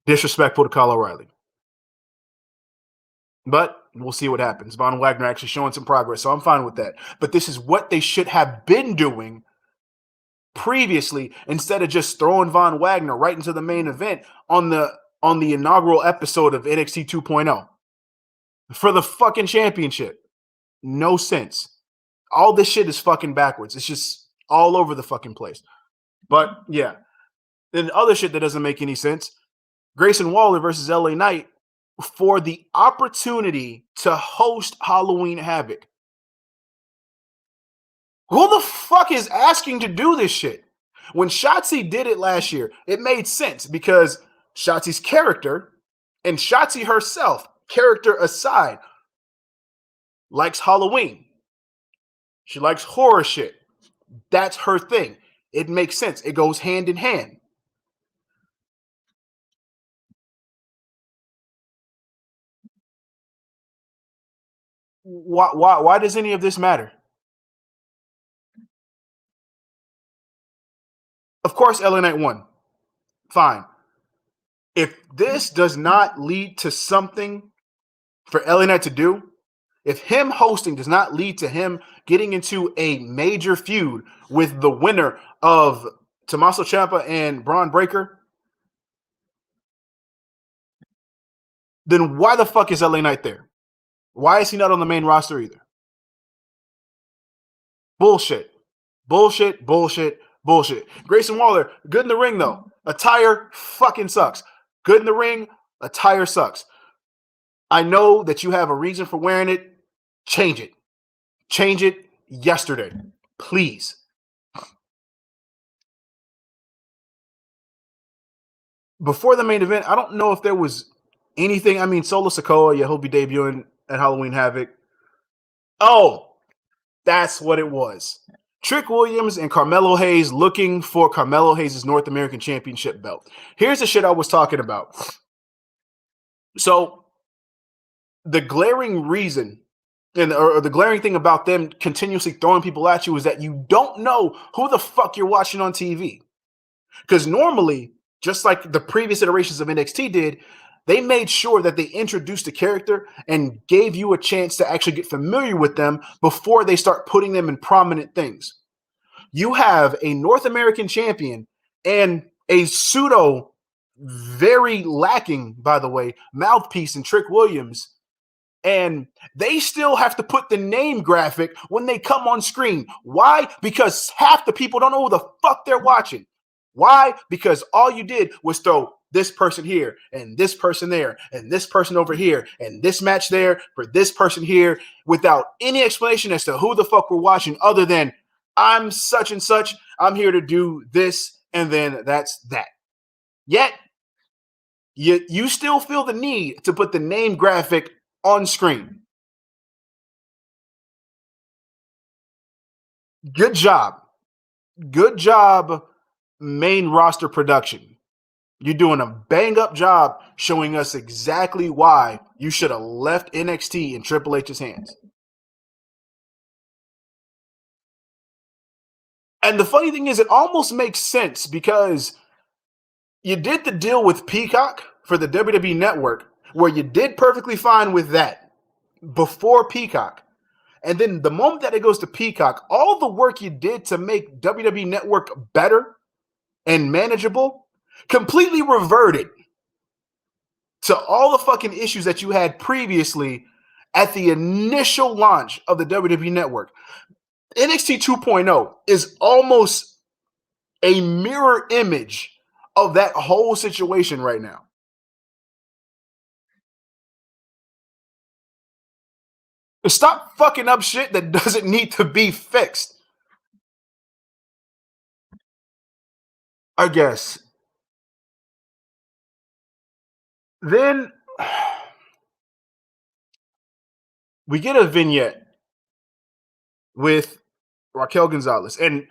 Disrespectful to Kyle O'Reilly. But we'll see what happens. Von Wagner actually showing some progress, so I'm fine with that. But this is what they should have been doing previously instead of just throwing Von Wagner right into the main event on the inaugural episode of NXT 2.0 for the fucking championship. No sense. All this shit is fucking backwards. It's just all over the fucking place. But yeah. Then other shit that doesn't make any sense. Grayson Waller versus LA Knight for the opportunity to host Halloween Havoc. Who the fuck is asking to do this shit? When Shotzi did it last year, it made sense because Shotzi's character and Shotzi herself, character aside, likes Halloween. She likes horror shit. That's her thing. It makes sense. It goes hand in hand. Why does any of this matter? Of course, LA Knight won. Fine. If this does not lead to something for LA Knight to do, if him hosting does not lead to him getting into a major feud with the winner of Tommaso Ciampa and Braun Breaker, then why the fuck is LA Knight there? Why is he not on the main roster either? Bullshit. Bullshit, bullshit, bullshit. Grayson Waller, good in the ring though. Attire fucking sucks. Good in the ring, attire sucks. I know that you have a reason for wearing it. Change it. Change it yesterday. Please. Before the main event, I don't know if there was anything. I mean, Solo Sikoa, yeah, he'll be debuting at Halloween Havoc. Oh, that's what it was. Trick Williams and Carmelo Hayes looking for Carmelo Hayes' North American Championship belt. Here's the shit I was talking about. So, the glaring reason or the glaring thing about them continuously throwing people at you is that you don't know who the fuck you're watching on TV. Because normally, just like the previous iterations of NXT did, they made sure that they introduced a character and gave you a chance to actually get familiar with them before they start putting them in prominent things. You have a North American champion and a pseudo, very lacking, by the way, mouthpiece in Trick Williams, and they still have to put the name graphic when they come on screen. Why? Because half the people don't know who the fuck they're watching. Why? Because all you did was throw this person here and this person there and this person over here and this match there for this person here without any explanation as to who the fuck we're watching other than I'm such and such. I'm here to do this and then that's that. Yet, you still feel the need to put the name graphic on screen. Good job. Good job, main roster production. You're doing a bang up job showing us exactly why you should have left NXT in Triple H's hands. And the funny thing is, it almost makes sense because you did the deal with Peacock for the WWE Network, where you did perfectly fine with that before Peacock. And then the moment that it goes to Peacock, all the work you did to make WWE Network better and manageable completely reverted to all the fucking issues that you had previously at the initial launch of the WWE Network. NXT 2.0 is almost a mirror image of that whole situation right now. Stop fucking up shit that doesn't need to be fixed. I guess. Then we get a vignette with Raquel Gonzalez, and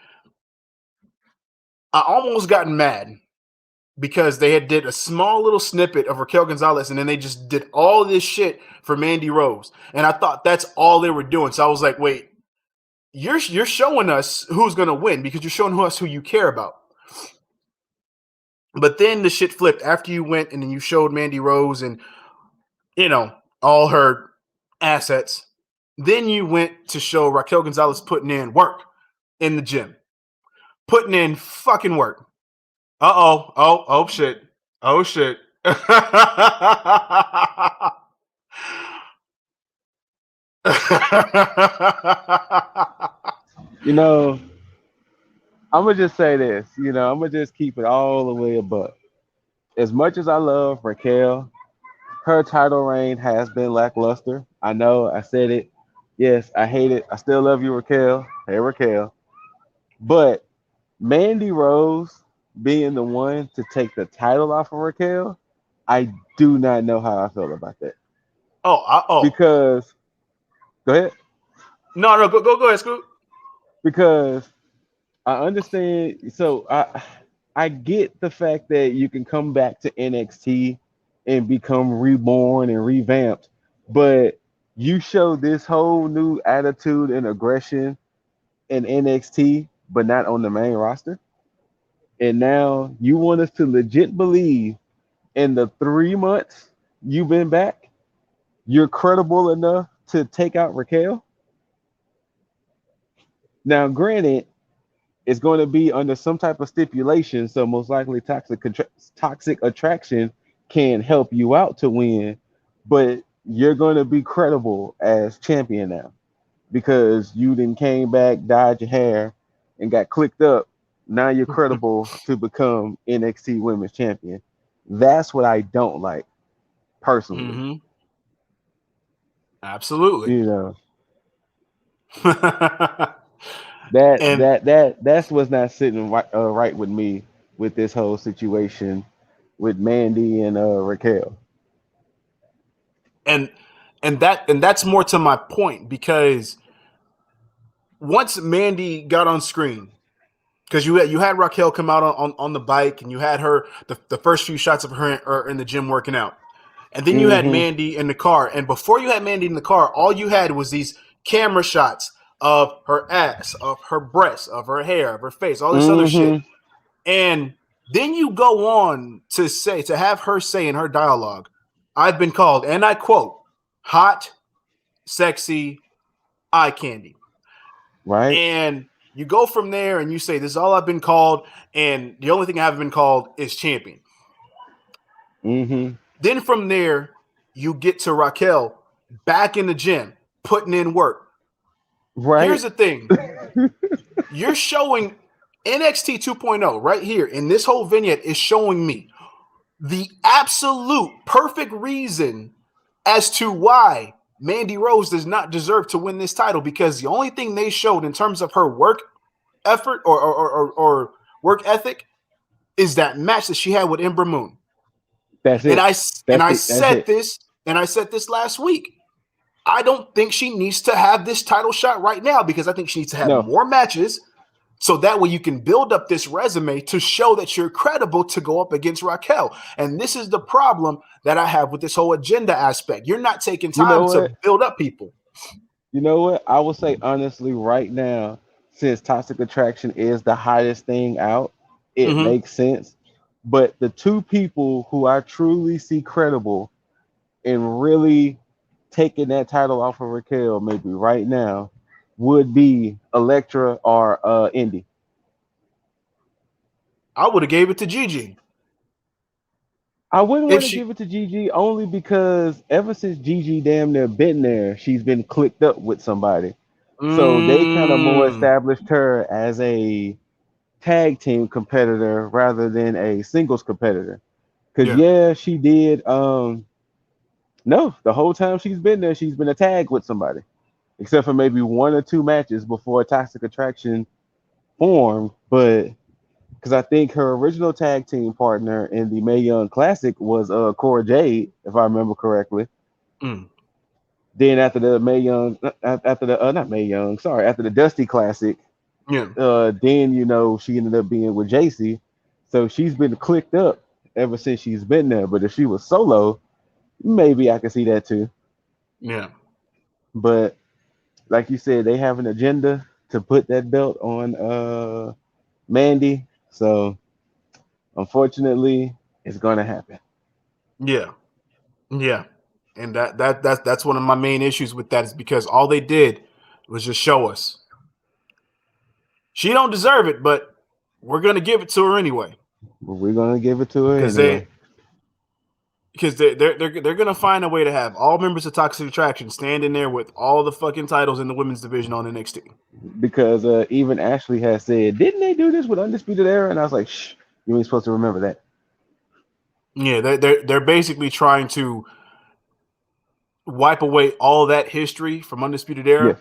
I almost got mad because they had did a small little snippet of Raquel Gonzalez, and then they just did all this shit for Mandy Rose, and I thought that's all they were doing. So I was like, wait, you're showing us who's gonna win because you're showing us who you care about. But then the shit flipped after you went and then you showed Mandy Rose and all her assets. Then you went to show Raquel Gonzalez putting in work in the gym, putting in fucking work. Oh shit. Oh shit. You know, I'm gonna just say this. I'm gonna just keep it all the way above. As much as I love Raquel, her title reign has been lackluster. I know, I said it. Yes, I hate it. I still love you, Raquel. Hey, Raquel. But Mandy Rose being the one to take the title off of Raquel, I do not know how I feel about that. Because, go ahead. No, go ahead, Scoot. Because I understand. So I get the fact that you can come back to NXT and become reborn and revamped, but you show this whole new attitude and aggression in NXT, but not on the main roster. And now you want us to legit believe in the 3 months you've been back, you're credible enough to take out Raquel. Now, granted, it's going to be under some type of stipulation, so most likely toxic attraction can help you out to win, but you're going to be credible as champion now because you then came back, dyed your hair, and got clicked up. Now you're credible to become NXT Women's Champion. That's what I don't like personally. Mm-hmm. Absolutely. You know, and that's what's not sitting right with me with this whole situation with Mandy and Raquel. and that's more to my point because once Mandy got on screen, because you had Raquel come out on the bike and you had her the first few shots of her in the gym working out, and then you had Mm-hmm. Mandy in the car, and before you had Mandy in the car, all you had was these camera shots of her ass, of her breasts, of her hair, of her face, all this other shit, Mm-hmm. and then you go on to have her say in her dialogue, "I've been called," and I quote, "hot, sexy, eye candy." Right. And you go from there and you say, "This is all I've been called, and the only thing I haven't been called is champion." Mm-hmm. Then from there, you get to Raquel back in the gym, putting in work. Here's Right. the thing: you're showing NXT 2.0 right here in this whole vignette is showing me the absolute perfect reason as to why Mandy Rose does not deserve to win this title, because the only thing they showed in terms of her work effort or work ethic is that match that she had with Ember Moon. That's And it. I and That's I it. That's said it. this and I said this last week. I don't think she needs to have this title shot right now because I think she needs to have No, more matches so that way you can build up this resume to show that you're credible to go up against Raquel. And this is the problem that I have with this whole agenda aspect. You're not taking you know time to what? build up people. You know what? I will say honestly, right now, since Toxic Attraction is the hottest thing out, it Mm-hmm. makes sense. But the two people who I truly see credible in really taking that title off of Raquel, maybe right now, would be Electra or Indy. I would have gave it to Gigi I wouldn't if want to she. give it to Gigi only because ever since Gigi damn near been there, she's been clicked up with somebody. So they kind of more Mm, established her as a tag team competitor rather than a singles competitor. Cause yeah. yeah, she did. No, the whole time she's been there, she's been a tag with somebody, except for maybe one or two matches before Toxic Attraction formed. But because I think her original tag team partner in the Mae Young Classic was Cora Jade, if I remember correctly. Mm, Then after the Mae Young, after the not Mae Young, sorry, after the Dusty Classic, yeah. then she ended up being with JC. So she's been clicked up ever since she's been there. But if she was solo, maybe I could see that too. Yeah. But like you said, they have an agenda to put that belt on Mandy. So unfortunately, it's gonna happen. Yeah. Yeah. And that's one of my main issues with that is because all they did was just show us she don't deserve it, but we're gonna give it to her anyway But we're gonna give it to her because anyway. they're gonna find a way to have all members of Toxic Attraction stand in there with all the fucking titles in the women's division on NXT. Because even Ashley has said, didn't they do this with Undisputed Era? And I was like, shh, you ain't supposed to remember that. Yeah, they're basically trying to wipe away all that history from Undisputed Era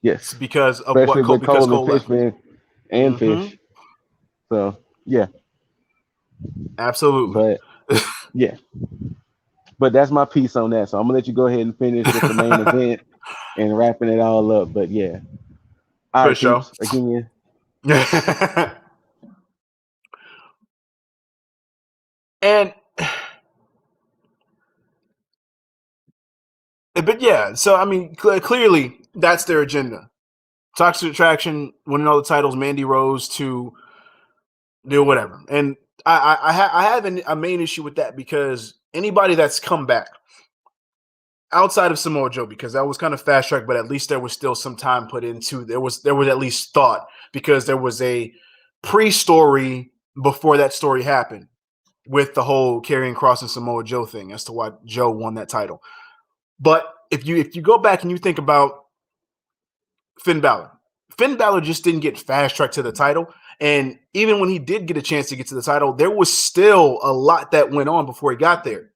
Yes, yes. because of Especially what Cole with because Cole and Cole Fish left. being and Mm-hmm. Fish. So yeah, Absolutely. but yeah, but that's my piece on that. So I'm gonna let you go ahead and finish with the main event and wrapping it all up. But yeah, all For right, sure. peeps. Again, and but yeah, so I mean, clearly that's their agenda. Toxic Attraction winning all the titles, Mandy Rose to do whatever, and I have a main issue with that because anybody that's come back outside of Samoa Joe, because that was kind of fast track, but at least there was still some time put into there was at least thought because there was a pre-story before that story happened with the whole carrying cross and Samoa Joe thing as to why Joe won that title. But if you go back and you think about Finn Balor, Finn Balor just didn't get fast tracked to the title. And even when he did get a chance to get to the title, there was still a lot that went on before he got there.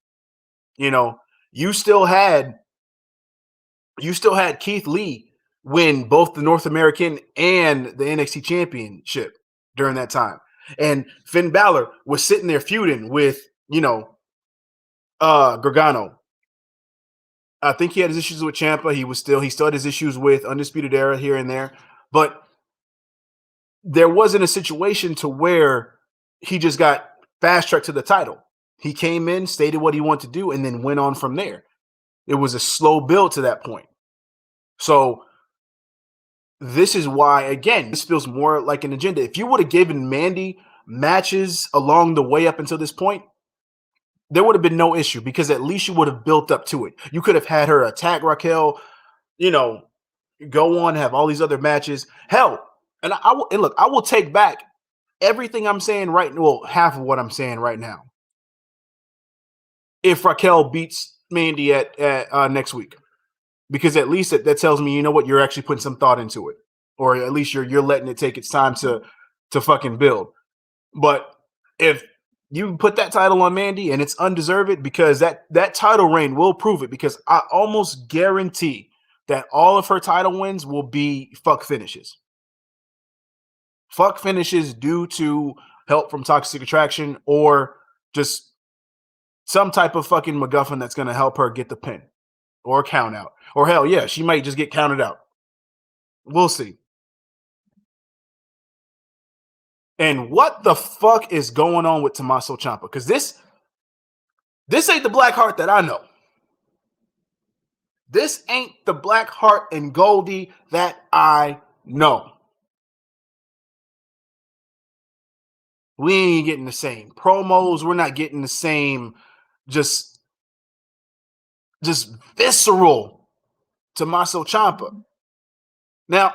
You know, you still had you still had Keith Lee win both the North American and the NXT championship during that time. And Finn Balor was sitting there feuding with, Gargano. I think he had his issues with Ciampa. He still had his issues with Undisputed Era here and there. But there wasn't a situation to where he just got fast tracked to the title. He came in, stated what he wanted to do, and then went on from there. It was a slow build to that point. So this is why, again, this feels more like an agenda. If you would have given Mandy matches along the way up until this point, there would have been no issue because at least you would have built up to it. You could have had her attack Raquel, go on, have all these other matches. Hell, and look, I will take back everything I'm saying right now. Well, half of what I'm saying right now. If Raquel beats Mandy at next week, because at least that tells me, you know what, you're actually putting some thought into it, or at least you're letting it take its time to fucking build. But if you put that title on Mandy and it's undeserved, because that title reign will prove it, because I almost guarantee that all of her title wins will be fuck finishes. Fuck finishes due to help from Toxic Attraction or just some type of fucking MacGuffin that's going to help her get the pin or count out. Or hell yeah, she might just get counted out. We'll see. And what the fuck is going on with Tommaso Ciampa? Because this ain't the Black Heart that I know. This ain't the Black Heart and Goldie that I know. We ain't getting the same promos. We're not getting the same just visceral Tommaso Ciampa. Now,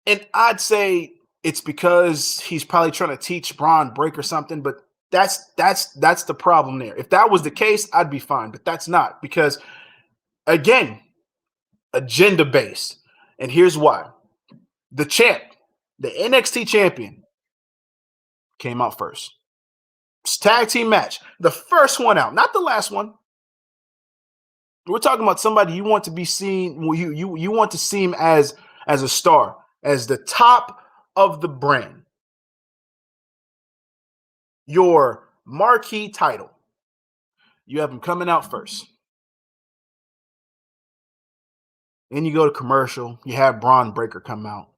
and I'd say it's because he's probably trying to teach Braun Breaker something, but that's the problem there. If that was the case, I'd be fine, but that's not, because again, agenda based. And here's why. The champ, the NXT champion, came out first. It's tag team match. The first one out, not the last one. We're talking about somebody you want to be seen, you want to see him as a star, as the top of the brand. Your marquee title. You have him coming out first. Then you go to commercial. You have Braun Breaker come out.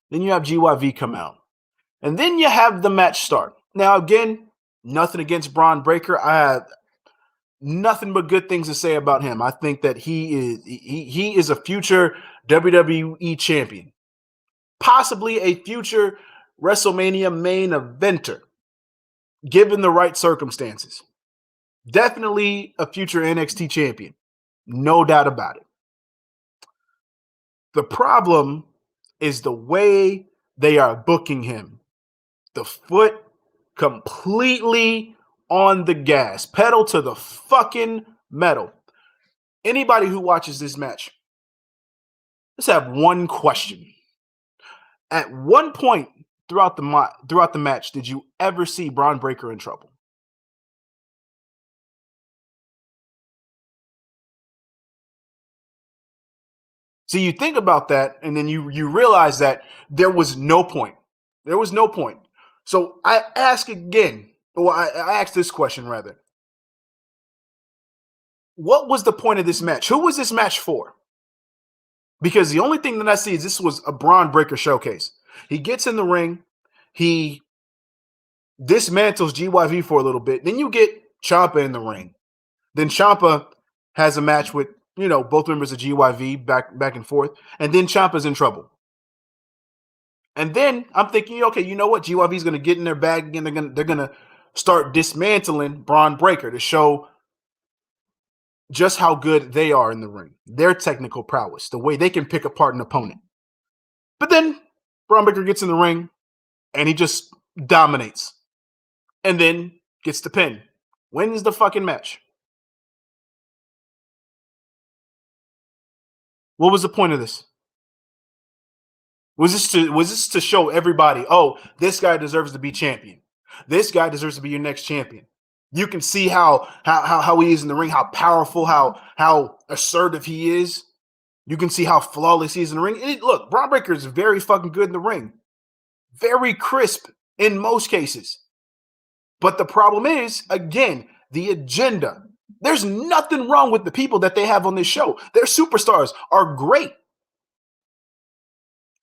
Then you have GYV come out. And then you have the match start. Now, again, nothing against Braun Breaker. I have nothing but good things to say about him. I think that he is a future WWE champion. Possibly a future WrestleMania main eventer, given the right circumstances. Definitely a future NXT champion. No doubt about it. The problem is the way they are booking him. The foot completely on the gas. Pedal to the fucking metal. Anybody who watches this match, let's have one question. At one point throughout the match, did you ever see Braun Breaker in trouble? So you think about that, and then you realize that there was no point. There was no point. So I ask again, or I ask this question rather. What was the point of this match? Who was this match for? Because the only thing that I see is this was a Braun Breaker showcase. He gets in the ring. He dismantles GYV for a little bit. Then you get Ciampa in the ring. Then Ciampa has a match with, both members of GYV back and forth. And then Ciampa's in trouble. And then I'm thinking, okay, you know what? GYV is going to get in their bag again. They're going to start dismantling Braun Breaker to show just how good they are in the ring, their technical prowess, the way they can pick apart an opponent. But then Braun Breaker gets in the ring and he just dominates and then gets the pin. Wins the fucking match. What was the point of this? Was this to show everybody, oh, this guy deserves to be champion. This guy deserves to be your next champion. You can see how he is in the ring, how powerful, how assertive he is. You can see how flawless he is in the ring. And look, Braun Breaker is very fucking good in the ring. Very crisp in most cases. But the problem is, again, the agenda. There's nothing wrong with the people that they have on this show. Their superstars are great.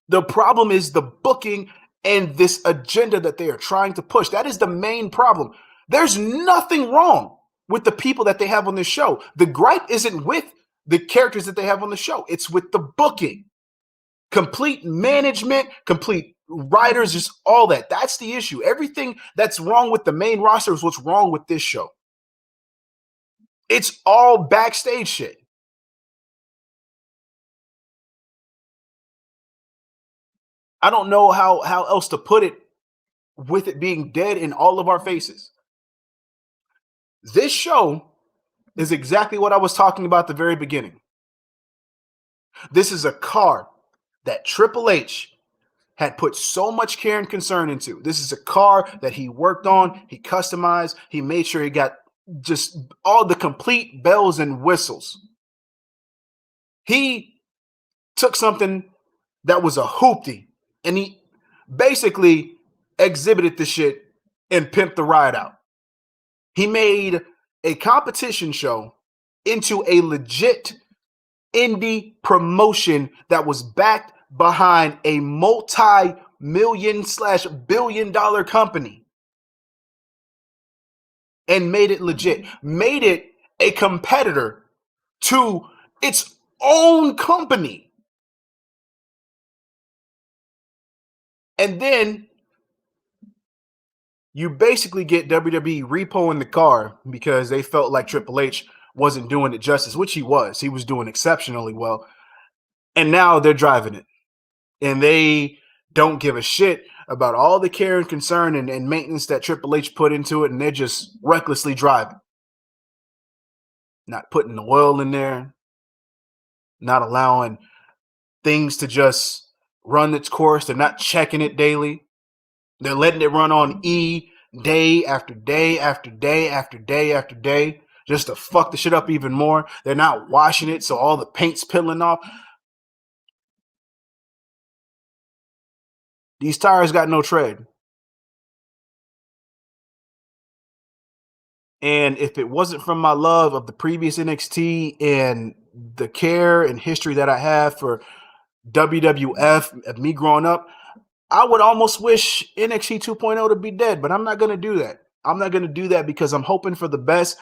The problem is the booking and this agenda that they are trying to push. That is the main problem. There's nothing wrong with the people that they have on this show. The gripe isn't with the characters that they have on the show. It's with the booking. Complete management, complete writers, just all that. That's the issue. Everything that's wrong with the main roster is what's wrong with this show. It's all backstage shit. I don't know how else to put it with it being dead in all of our faces. This show is exactly what I was talking about at the very beginning. This is a car that Triple H had put so much care and concern into. This is a car that he worked on, he customized, he made sure he got just all the complete bells and whistles. He took something that was a hoopty and he basically exhibited the shit and pimped the ride out. He made a competition show into a legit indie promotion that was backed behind a multi-million/billion-dollar company and made it legit, made it a competitor to its own company. And then you basically get WWE repoing the car because they felt like Triple H wasn't doing it justice, which he was. He was doing exceptionally well. And now they're driving it. And they don't give a shit about all the care and concern and maintenance that Triple H put into it. And they're just recklessly driving. Not putting the oil in there. Not allowing things to just run its course. They're not checking it daily. They're letting it run on E day after day after day after day after day just to fuck the shit up even more. They're not washing it so all the paint's peeling off. These tires got no tread. And if it wasn't from my love of the previous NXT and the care and history that I have for WWF, of me growing up, I would almost wish NXT 2.0 to be dead, but I'm not going to do that. I'm not going to do that because I'm hoping for the best.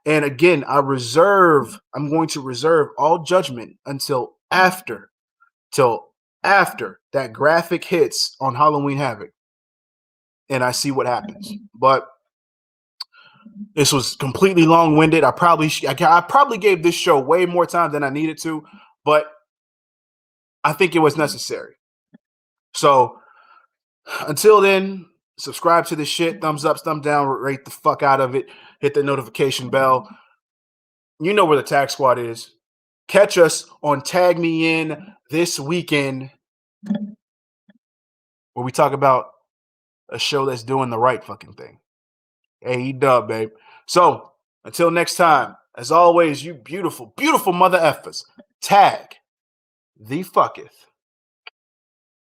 And again, I'm going to reserve all judgment until after that graphic hits on Halloween Havoc. And I see what happens. But this was completely long-winded. I probably gave this show way more time than I needed to, but I think it was necessary. So until then, subscribe to this shit. Thumbs up, thumbs down, rate the fuck out of it. Hit the notification bell. You know where the Tag Squad is. Catch us on Tag Me In this weekend, where we talk about a show that's doing the right fucking thing. A-dub, babe. So, until next time, as always, you beautiful, beautiful mother effers, tag the fucketh.